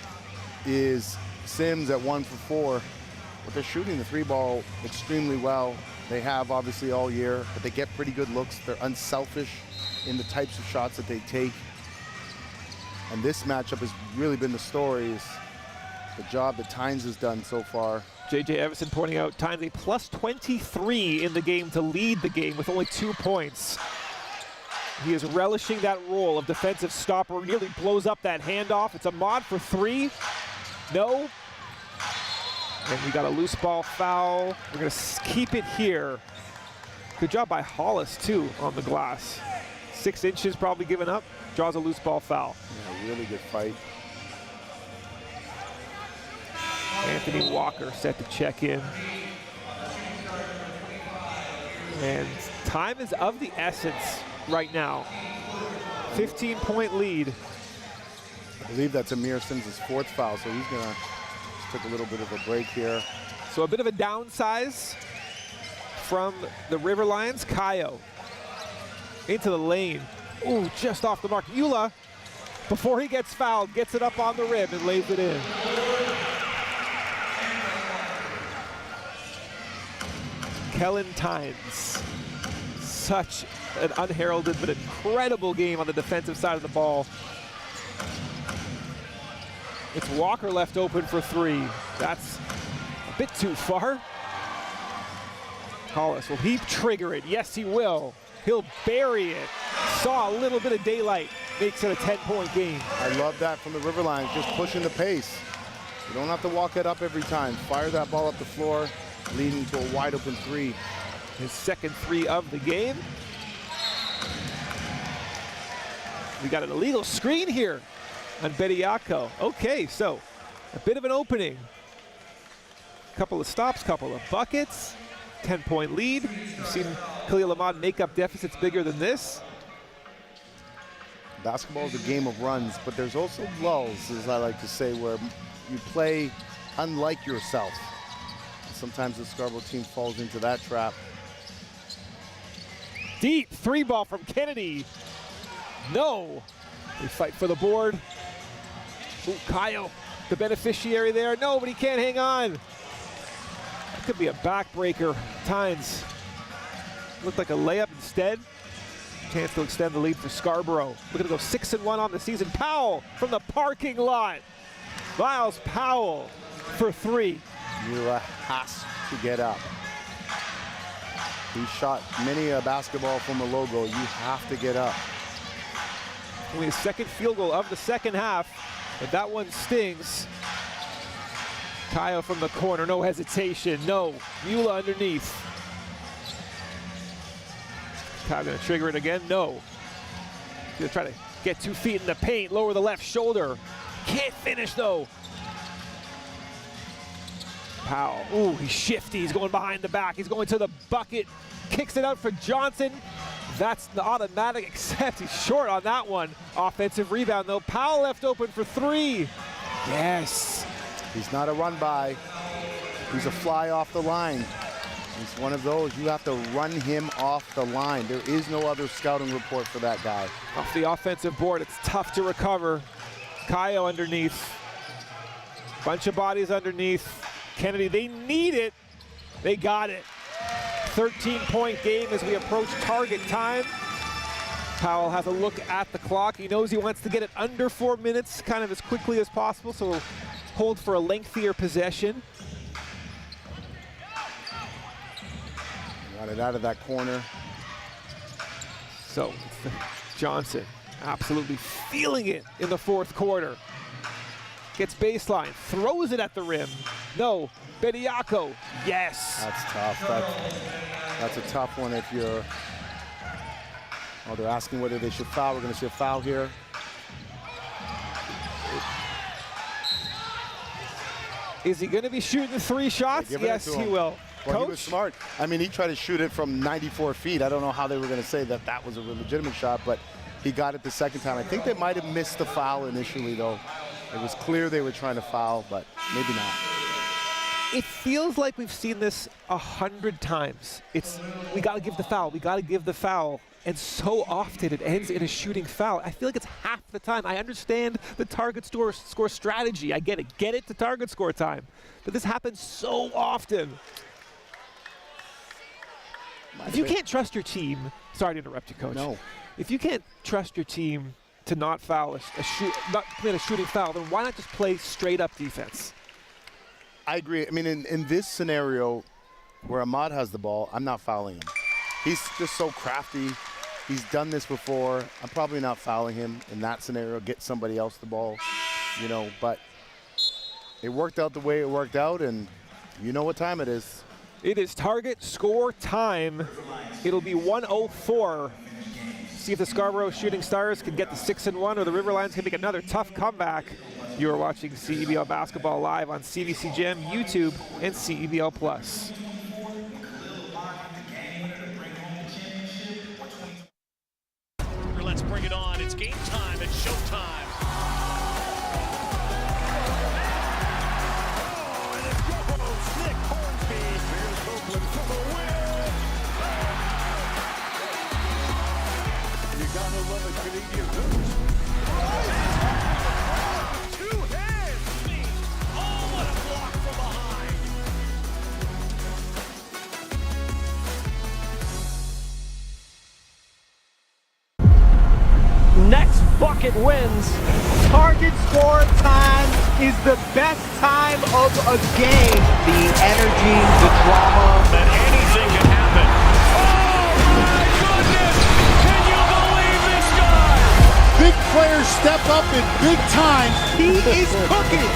is Sims at 1 for 4. But they're shooting the three ball extremely well. They have obviously all year, but they get pretty good looks. They're unselfish in the types of shots that they take. And this matchup has really been the story, is the job that Tynes has done so far. J.J. Everson pointing out Tynes a plus 23 in the game to lead the game with only 2 points. He is relishing that role of defensive stopper, nearly blows up that handoff. It's a mod for 3. No. And we got a loose ball foul. We're gonna keep it here. Good job by Hollis too on the glass. 6 inches probably given up, draws a loose ball foul. Yeah, really good fight. Anthony Walker set to check in. And time is of the essence right now. 15-point lead. I believe that's Amir Sims' 4th foul, so he's gonna just take a little bit of a break here. So a bit of a downsize from the River Lions. Kayo into the lane. Ooh, just off the mark. Eula, before he gets fouled, gets it up on the rim and lays it in. Kellen Tynes. Such an unheralded but incredible game on the defensive side of the ball. It's Walker left open for 3. That's a bit too far. Hollis, will he trigger it? Yes, he will. He'll bury it. Saw a little bit of daylight. Makes it a 10-point game. I love that from the Riverlions, just pushing the pace. You don't have to walk it up every time. Fire that ball up the floor, leading to a wide open 3. His second 3 of the game. We got an illegal screen here on Bediako. Okay, so a bit of an opening. Couple of stops, couple of buckets. 10-point lead. We've seen Khalil Ahmad make up deficits bigger than this. Basketball is a game of runs, but there's also lulls, as I like to say, where you play unlike yourself. Sometimes the Scarborough team falls into that trap. Deep 3 ball from Kennedy. No. They fight for the board. Ooh, Kayo, the beneficiary there. No, but he can't hang on. That could be a backbreaker. Tynes looked like a layup instead. Chance to extend the lead for Scarborough. Looking to go 6-1 on the season. Powell from the parking lot. Miles Powell for 3. Mula has to get up. He shot many a basketball from a logo. You have to get up. Only his second field goal of the second half, but that one stings. Kayo from the corner, no hesitation, no. Mula underneath. Kayo gonna trigger it again, no. He's gonna try to get 2 feet in the paint, lower the left shoulder. Can't finish though. Powell, ooh, he's shifty, he's going behind the back, he's going to the bucket, kicks it out for Johnson. That's the automatic, except he's short on that one. Offensive rebound though. Powell left open for 3. Yes. He's not a run by. He's a fly off the line. He's one of those. You have to run him off the line. There is no other scouting report for that guy. Off the offensive board, it's tough to recover. Kayo underneath. Bunch of bodies underneath. Kennedy, they need it. They got it. 13-point game as we approach target time. Powell has a look at the clock. He knows he wants to get it under 4 minutes, kind of as quickly as possible, so he'll hold for a lengthier possession. Got it out of that corner. So Johnson absolutely feeling it in the fourth quarter. Gets baseline, throws it at the rim. No, Bediako, yes. That's tough. That's a tough one if you're... Oh, they're asking whether they should foul. We're going to see a foul here. Is he going to be shooting 3 shots? Yes, he will. Well, Coach? he was smart. I mean, he tried to shoot it from 94 feet. I don't know how they were going to say that that was a legitimate shot, but he got it the second time. I think they might have missed the foul initially, though. It was clear they were trying to foul, but maybe not. It feels like we've seen this 100 times. We got to give the foul. We got to give the foul. And so often it ends in a shooting foul. I feel like it's half the time. I understand the target score strategy. I get it. Get it to target score time. But this happens so often. If you can't trust your team, sorry to interrupt you, Coach. No. If you can't trust your team to not foul not commit a shooting foul, then why not just play straight up defense? I agree. I mean, in this scenario where Ahmad has the ball, I'm not fouling him. He's just so crafty. He's done this before. I'm probably not fouling him in that scenario. Get somebody else the ball, you know, but it worked out the way it worked out, and you know what time it is. It is target score time. It'll be 1:04. See if the Scarborough Shooting Stars can get the 6-1 or the River Lions can make another tough comeback. You are watching CEBL Basketball live on CBC Gem, YouTube, and CEBL Plus. Let's bring it on. It's game time. It's showtime. Oh, and it goes. Nick Hornsby. Here's Oakland for the win. You gotta love a Canadian goose. Two hands. Oh, what a block from behind. Next bucket wins. Target score time is the best time of a game. The energy, the drama. That anything can happen. Oh my goodness! Can you believe this guy? Big players step up in big time. He is cooking.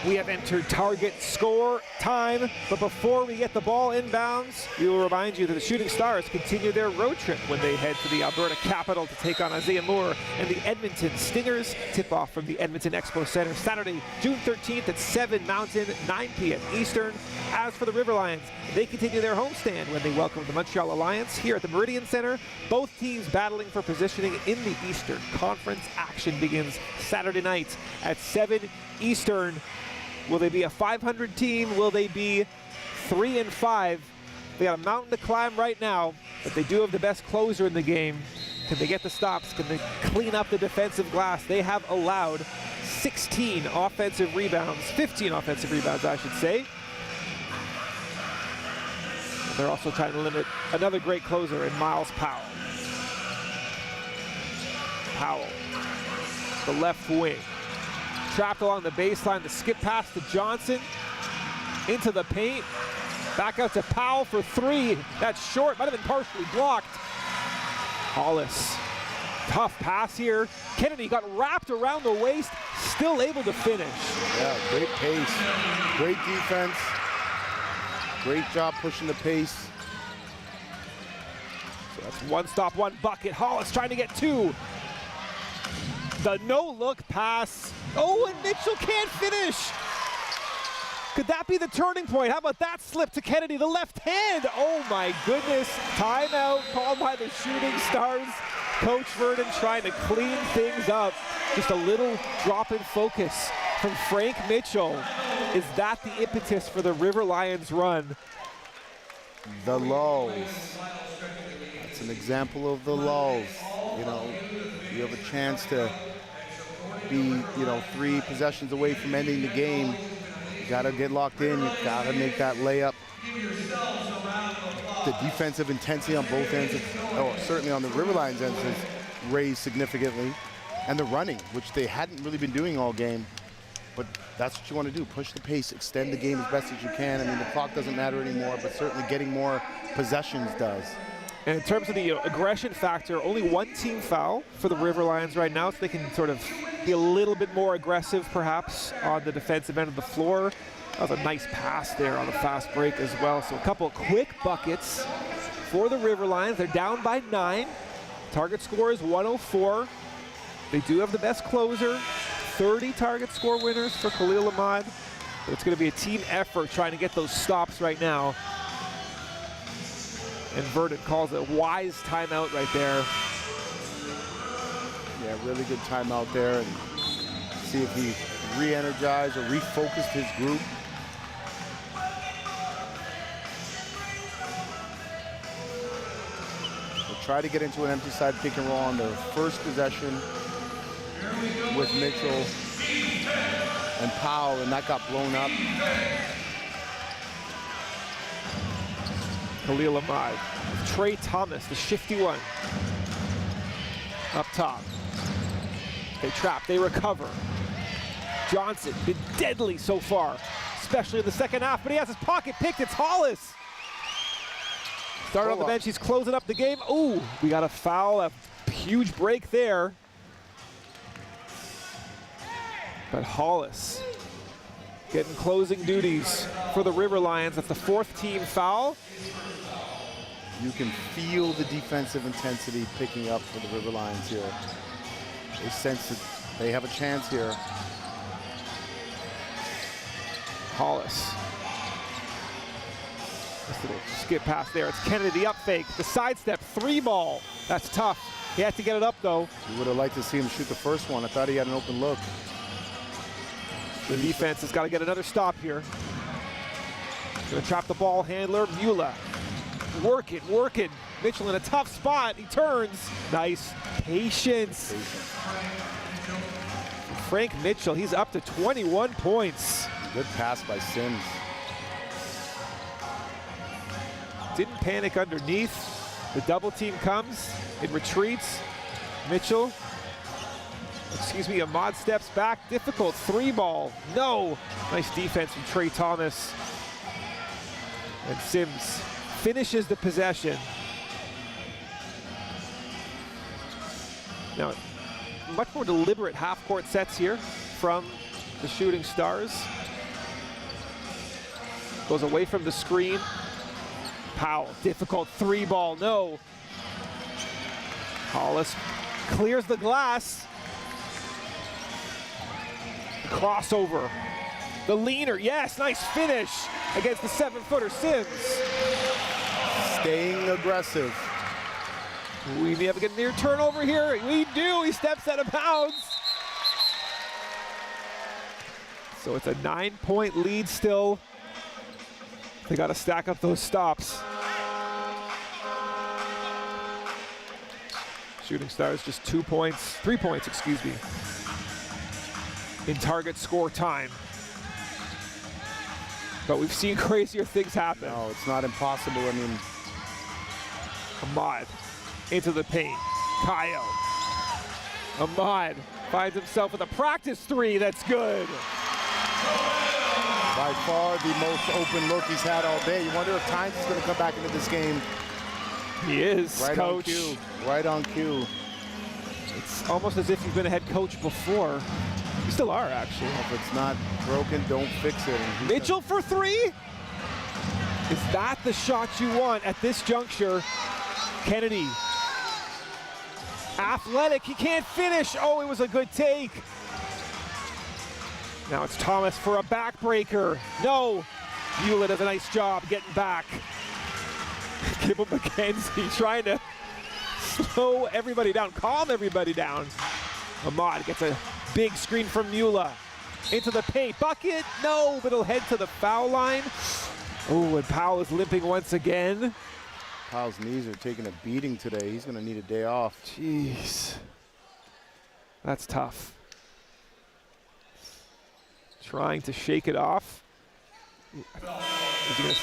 We have entered target score time, but before we get the ball inbounds, we will remind you that the Shooting Stars continue their road trip when they head to the Alberta capital to take on Isaiah Moore and the Edmonton Stingers. Tip-off from the Edmonton Expo Center Saturday, June 13th at 7 Mountain, 9 p.m. Eastern. As for the River Lions, they continue their homestand when they welcome the Montreal Alliance here at the Meridian Center. Both teams battling for positioning in the Eastern Conference. Action begins Saturday night at 7 Eastern. Will they be a 500 team? Will they be 3-5? They got a mountain to climb right now, but they do have the best closer in the game. Can they get the stops? Can they clean up the defensive glass? They have allowed 16 offensive rebounds, 15 offensive rebounds, I should say. And they're also trying to limit another great closer in Miles Powell. Powell, the left wing. Trapped along the baseline, the skip pass to Johnson, into the paint, back out to Powell for 3. That's short, might have been partially blocked. Hollis, tough pass here. Kennedy got wrapped around the waist, still able to finish. Yeah, great pace, great defense, great job pushing the pace. So that's one stop, one bucket. Hollis trying to get 2. The no-look pass. Oh, and Mitchell can't finish. Could that be the turning point? How about that slip to Kennedy, the left hand? Oh my goodness, timeout called by the Shooting Stars. Coach Vernon trying to clean things up. Just a little drop in focus from Frank Mitchell. Is that the impetus for the River Lions run? The lulls. That's an example of the lulls. You know, you have a chance to be, 3 possessions away from ending the game. You gotta get locked in, you gotta make that layup. The defensive intensity on both ends, certainly on the River Lions ends, has raised significantly. And the running, which they hadn't really been doing all game. But that's what you want to do, push the pace, extend the game as best as you can. I mean, the clock doesn't matter anymore, but certainly getting more possessions does. And in terms of the aggression factor, only 1 team foul for the River Lions right now, so they can sort of be a little bit more aggressive perhaps on the defensive end of the floor. That was a nice pass there on the fast break as well. So a couple of quick buckets for the River Lions. They're down by 9. Target score is 104. They do have the best closer. 30 target score winners for Khalil Ahmad. But it's going to be a team effort trying to get those stops right now. And Vernon calls it a wise timeout right there. Yeah, really good timeout there. And see if he re-energized or refocused his group. We'll try to get into an empty side pick and roll on the first possession with Mitchell and Powell, and that got blown up. Khalil Ahmad, Trey Thomas, the shifty one. Up top. They trap, they recover. Johnson, been deadly so far, especially in the second half, but he has his pocket picked. It's Hollis. Started on the bench, he's closing up the game. Ooh, we got a foul, a huge break there. But Hollis getting closing duties for the River Lions. That's the 4th team foul. You can feel the defensive intensity picking up for the River Lions here. They sense that they have a chance here. Hollis. This little skip pass there. It's Kennedy, the up fake, the sidestep, 3 ball. That's tough. He had to get it up though. You would have liked to see him shoot the first one. I thought he had an open look. The defense has got to get another stop here. Gonna trap the ball handler, Mula. Working. Mitchell in a tough spot. He turns. Nice patience. Frank Mitchell, he's up to 21 points. Good pass by Sims. Didn't panic underneath. The double team comes. It retreats. Mitchell. Ahmad steps back. Difficult 3 ball. No. Nice defense from Trey Thomas. And Sims finishes the possession. Now, much more deliberate half-court sets here from the Shooting Stars. Goes away from the screen. Powell, difficult 3 ball, no. Hollis clears the glass. Crossover. The leaner, yes, nice finish against the 7-footer Sims. Staying aggressive. We may have a near turnover here. We do, he steps out of bounds. So it's a 9-point lead still. They got to stack up those stops. Shooting Stars just 3 points, in target score time. But we've seen crazier things happen. No, it's not impossible. I mean, Ahmad into the paint. Kyle. Ahmad finds himself with a practice 3. That's good. By far the most open look he's had all day. You wonder if Tynes is going to come back into this game. He is, right coach. On cue. Right on cue. It's almost as if you've been a head coach before. You still are, actually. If it's not broken, don't fix it. Mitchell for 3? Is that the shot you want at this juncture? Kennedy. Athletic, he can't finish. Oh, it was a good take. Now it's Thomas for a backbreaker. No, Mueller does a nice job getting back. Kibble McKenzie trying to slow everybody down, calm everybody down. Ahmad gets a big screen from Mueller. Into the paint, bucket, no, but it'll head to the foul line. Oh, and Powell is limping once again. Powell's knees are taking a beating today. He's gonna need a day off. Jeez, that's tough. Trying to shake it off.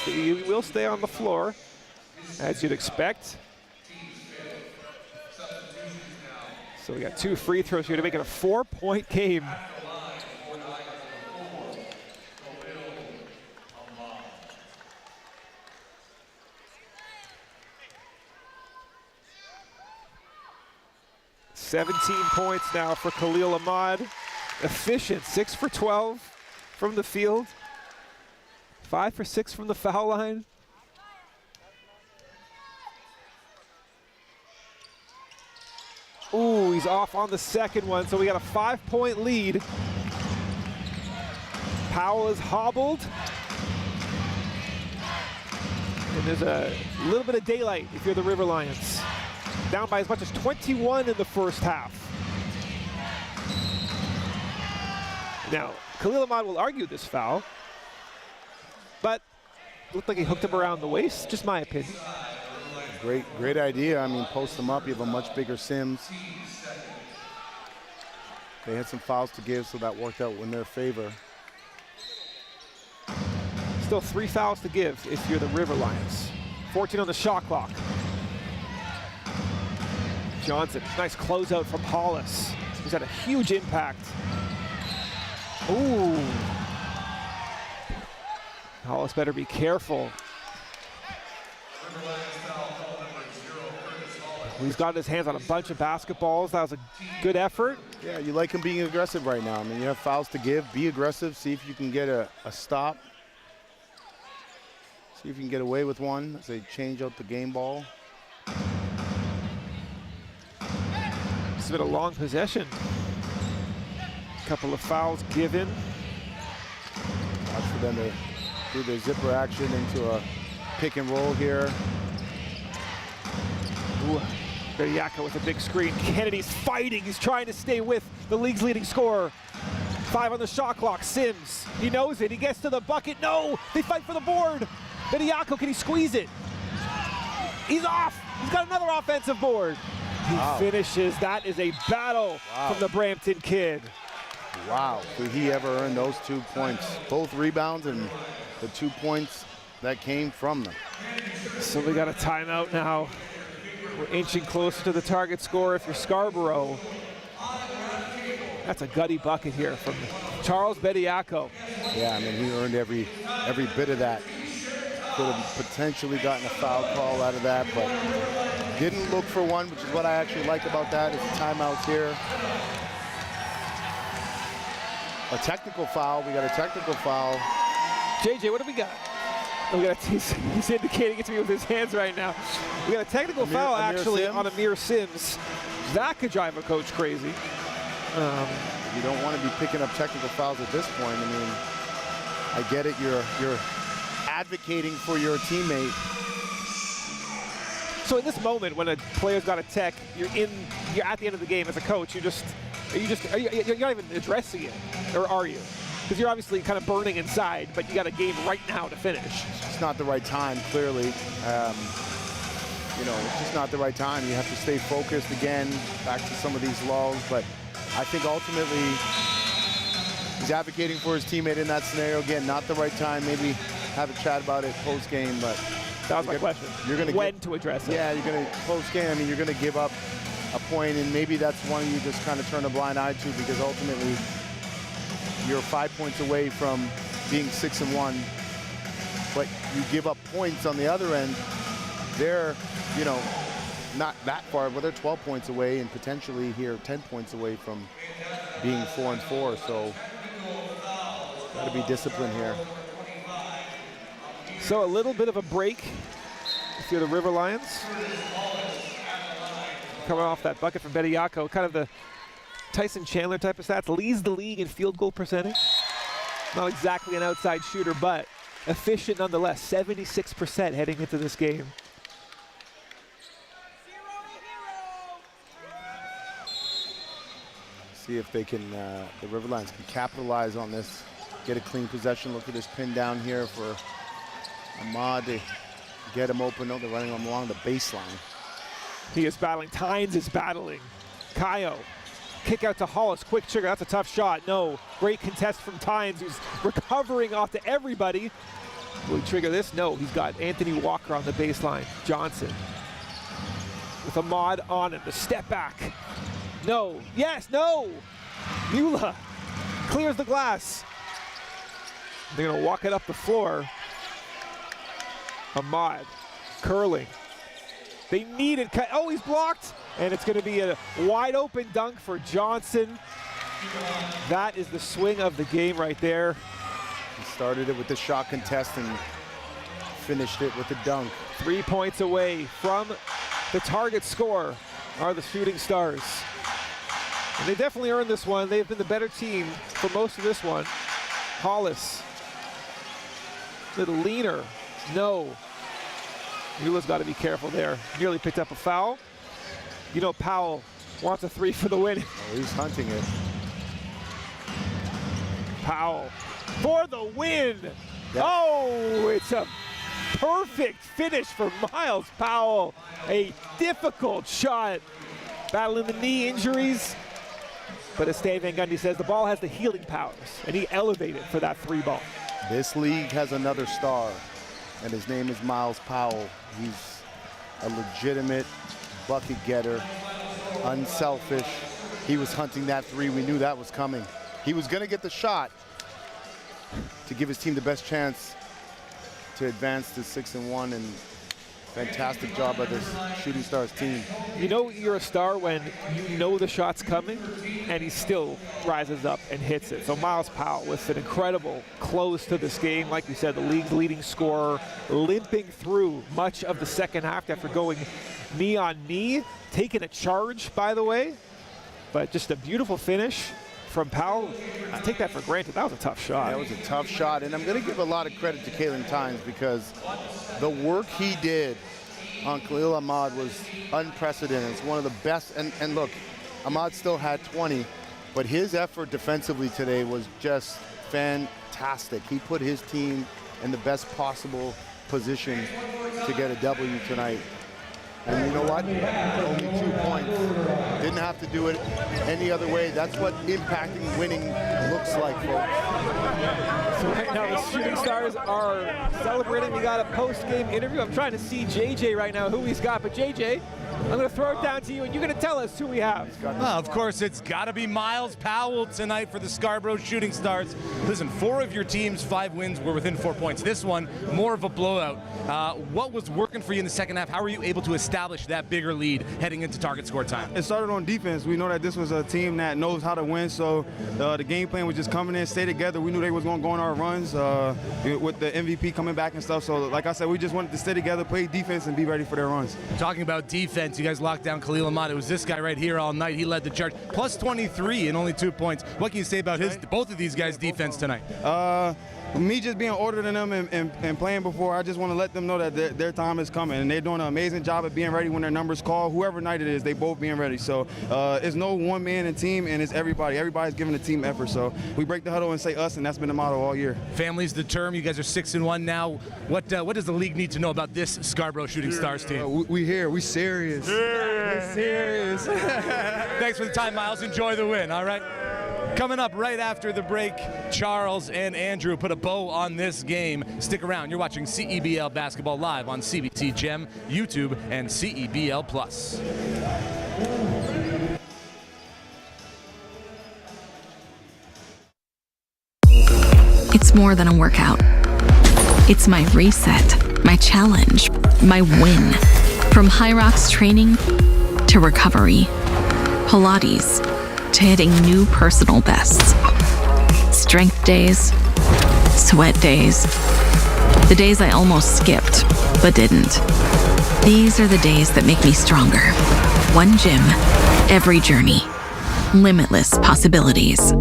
He will stay on the floor, as you'd expect. So we got 2 free throws here to make it a 4-point game. $17 points now for Khalil Ahmad. Efficient, 6 for 12 from the field. 5 for 6 from the foul line. Ooh, he's off on the second one, so we got a 5-point lead. Powell is hobbled. And there's a little bit of daylight if you're the River Lions. Down by as much as 21 in the first half. Now, Khalil Ahmad will argue this foul, but it looked like he hooked him around the waist, just my opinion. Great idea. I mean, post them up. You have a much bigger Sims. They had some fouls to give, so that worked out in their favor. Still 3 fouls to give if you're the River Lions. 14 on the shot clock. Johnson, nice closeout from Hollis. He's had a huge impact. Ooh. Hollis better be careful. He's got his hands on a bunch of basketballs. That was a good effort. Yeah, you like him being aggressive right now. I mean, you have fouls to give. Be aggressive. See if you can get a stop. See if you can get away with one as they change out the game ball. It's been a long possession. Couple of fouls given. Watch for them to do their zipper action into a pick and roll here. Ooh. Bediako with a big screen. Kennedy's fighting. He's trying to stay with the league's leading scorer. 5 on the shot clock. Sims, he knows it. He gets to the bucket. No, they fight for the board. Bediako, can he squeeze it? He's off. He's got another offensive board. He finishes. That is a battle from the Brampton kid. Wow, did he ever earn those 2 points? Both rebounds and the 2 points that came from them. So we got a timeout now. We're inching closer to the target score if you're Scarborough. That's a gutty bucket here from Charles Bediako. Yeah, I mean, he earned every bit of that. Could have potentially gotten a foul call out of that, but didn't look for one, which is what I actually like about that, is the timeouts here. A technical foul. We got a technical foul. JJ, what do we got? He's indicating it to me with his hands right now. We got a technical foul actually on Amir Sims. That could drive a coach crazy. You don't want to be picking up technical fouls at this point. I mean, I get it. You're advocating for your teammate. So in this moment, when a player's got a tech, you're at the end of the game as a coach. You're not even addressing it, or are you? Because you're obviously kind of burning inside, but you got a game right now to finish. It's not the right time, clearly. It's just not the right time. You have to stay focused again, back to some of these lulls. But I think ultimately he's advocating for his teammate in that scenario. Again, not the right time. Maybe have a chat about it post-game, but that was my question. You're going when to address it. Yeah, you're going to post-game. I mean, you're going to give up a point, and maybe that's one you just kind of turn a blind eye to, because ultimately you're 5 points away from being 6-1, but you give up points on the other end. They're, not that far, but they're 12 points away, and potentially here 10 points away from being 4-4. So got to be disciplined here. So a little bit of a break if you're the River Lions. Coming off that bucket from Bediako, kind of the Tyson Chandler type of stats, leads the league in field goal percentage. Not exactly an outside shooter, but efficient nonetheless. 76% heading into this game. See if they can, the Riverlions can capitalize on this. Get a clean possession. Look at this pin down here for Ahmad to get him open. No, they're running him along the baseline. He is battling. Tynes is battling. Kayo. Kick out to Hollis. Quick trigger. That's a tough shot. No. Great contest from Tynes, who's recovering off to everybody. Will he trigger this? No. He's got Anthony Walker on the baseline. Johnson with Ahmad on him. The step back. No. Yes. No. Mula clears the glass. They're going to walk it up the floor. Ahmad curling. They need it. Oh, he's blocked. And it's going to be a wide open dunk for Johnson. That is the swing of the game right there. He started it with the shot contest and finished it with the dunk. 3 points away from the target score are the Shooting Stars. And they definitely earned this one. They've been the better team for most of this one. Hollis. Little leaner. No. Mula's got to be careful there. Nearly picked up a foul. You know Powell wants a 3 for the win. Oh, he's hunting it. Powell for the win. Yep. Oh, it's a perfect finish for Miles Powell. A difficult shot. Battling the knee injuries. But as Stan Van Gundy says, the ball has the healing powers, and he elevated for that 3 ball. This league has another star, and his name is Miles Powell. He's a legitimate bucket getter, unselfish. He was hunting that 3. We knew that was coming. He was going to get the shot to give his team the best chance to advance to 6-1, and fantastic job by this Shooting Stars team. You know you're a star when you know the shot's coming and he still rises up and hits it. So Miles Powell with an incredible close to this game. Like we said, the league's leading scorer, limping through much of the second half after going knee on knee, taking a charge, by the way. But just a beautiful finish from Powell. I take that for granted. That was a tough shot. That was a tough shot, and I'm going to give a lot of credit to Kalen Tynes because the work he did on Khalil Ahmad was unprecedented. It's one of the best, and look, Ahmad still had 20, but his effort defensively today was just fantastic. He put his team in the best possible position to get a W tonight. And you know what? Only 2 points. Didn't have to do it any other way. That's what impacting winning looks like, folks. So right now the Shooting Stars are celebrating. We got a post-game interview. I'm trying to see JJ right now, who he's got. But JJ, I'm going to throw it down to you, and you're going to tell us who we have. Of course, it's got to be Miles Powell tonight for the Scarborough Shooting Stars. Listen, 4 of your team's 5 wins were within 4 points. This one, more of a blowout. What was working for you in the second half? How were you able to establish that bigger lead heading into target score time? It started on defense. We know that this was a team that knows how to win, so the game plan was just coming in, stay together. We knew they was going to go on our runs with the MVP coming back and stuff. So like I said, we just wanted to stay together, play defense, and be ready for their runs. Talking about defense, you guys locked down Khalil Ahmad. It was this guy right here all night. He led the charge. Plus 23 in only 2 points. What can you say about both of these guys' defense tonight? Me just being older than them and playing before, I just want to let them know that their time is coming, and they're doing an amazing job at being ready when their numbers call. Whoever night it is, they both being ready. So it's no one man in team, and it's everybody. Everybody's giving the team effort. So we break the huddle and say us, and that's been the motto all year. Family's the term. You guys are 6-1 now. What does the league need to know about this Scarborough Shooting Stars team? We here. We serious. We're serious. Thanks for the time, Miles. Enjoy the win. All right. Coming up right after the break, Charles and Andrew put a bow on this game. Stick around. You're watching CEBL Basketball live on CBT Gem, YouTube, and CEBL Plus. It's more than a workout. It's my reset, my challenge, my win. From High Rocks training to recovery, Pilates to hitting new personal bests. Strength days, sweat days, the days I almost skipped, but didn't. These are the days that make me stronger. One gym, every journey, limitless possibilities.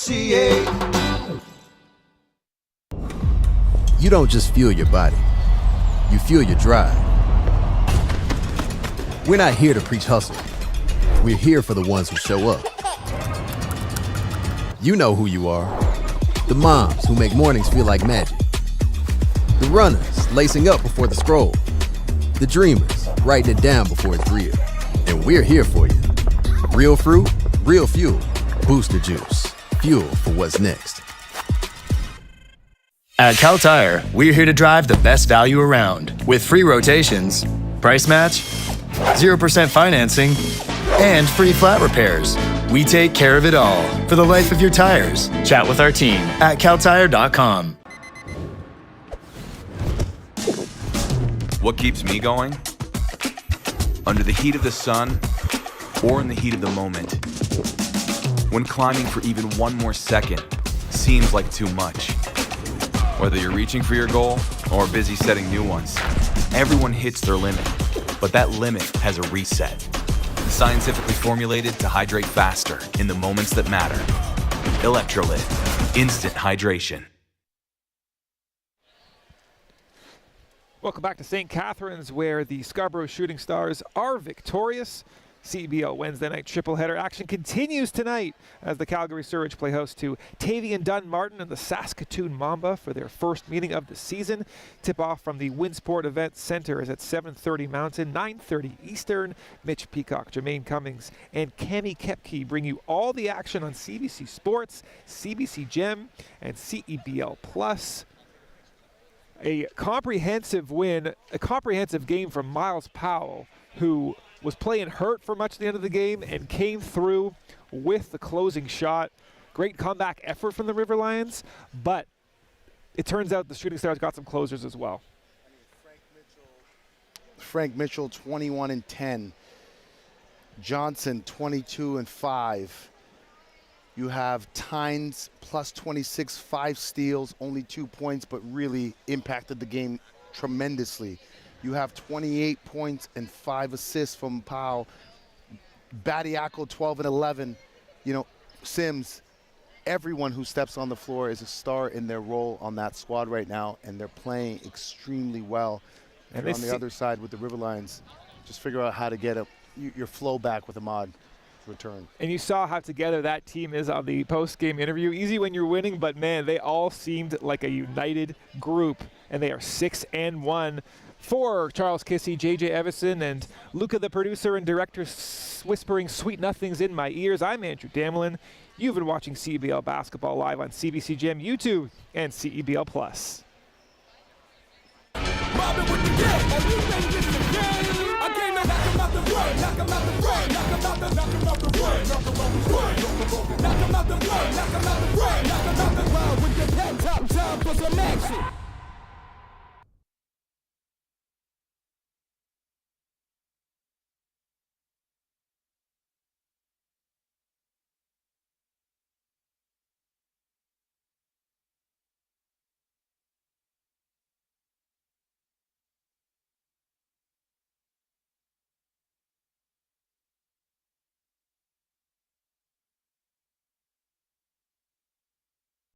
You don't just fuel your body, you fuel your drive. We're not here to preach hustle. We're here for the ones who show up. You know who you are. The moms who make mornings feel like magic. The runners lacing up before the scroll. The dreamers writing it down before it's real. And we're here for you. Real fruit, real fuel. Booster Juice. Fuel for what's next. At Cal Tire, we're here to drive the best value around with free rotations, price match, 0% financing, and free flat repairs. We take care of it all for the life of your tires. Chat with our team at caltire.com. What keeps me going? Under the heat of the sun or in the heat of the moment. When climbing for even one more second seems like too much. Whether you're reaching for your goal or busy setting new ones, everyone hits their limit, but that limit has a reset. Scientifically formulated to hydrate faster in the moments that matter. Electrolyte, instant hydration. Welcome back to St. Catharines, where the Scarborough Shooting Stars are victorious. CEBL Wednesday night tripleheader action continues tonight as the Calgary Surge play host to Tavian Dunmartin and the Saskatoon Mamba for their first meeting of the season. Tip-off from the Winsport Event Center is at 7:30 Mountain, 9:30 Eastern. Mitch Peacock, Jermaine Cummings, and Cami Kepke bring you all the action on CBC Sports, CBC Gem, and CEBL Plus. A comprehensive win, a comprehensive game from Miles Powell, who was playing hurt for much of the end of the game and came through with the closing shot. Great comeback effort from the River Lions, but it turns out the Shooting Stars got some closers as well. Frank Mitchell, 21-10. Johnson, 22-5. You have Tynes, plus 26, 5 steals, only 2 points, but really impacted the game tremendously. You have 28 points and 5 assists from Powell. Badiako, 12-11. You know, Sims, everyone who steps on the floor is a star in their role on that squad right now, and they're playing extremely well. And on the other side with the River Lions, just figure out how to get your flow back with Ahmad return. And you saw how together that team is on the post-game interview. Easy when you're winning, but man, they all seemed like a united group, and they are 6-1. For Charles Kissy, JJ Evison, and Luca, the producer and director, whispering sweet nothings in my ears, I'm Andrew Damelin. You've been watching CEBL Basketball live on CBC Gem, YouTube, and CEBL Plus. Knock 'em out the way, knock 'em out the way, knock 'em out the way. With your head top down for some action.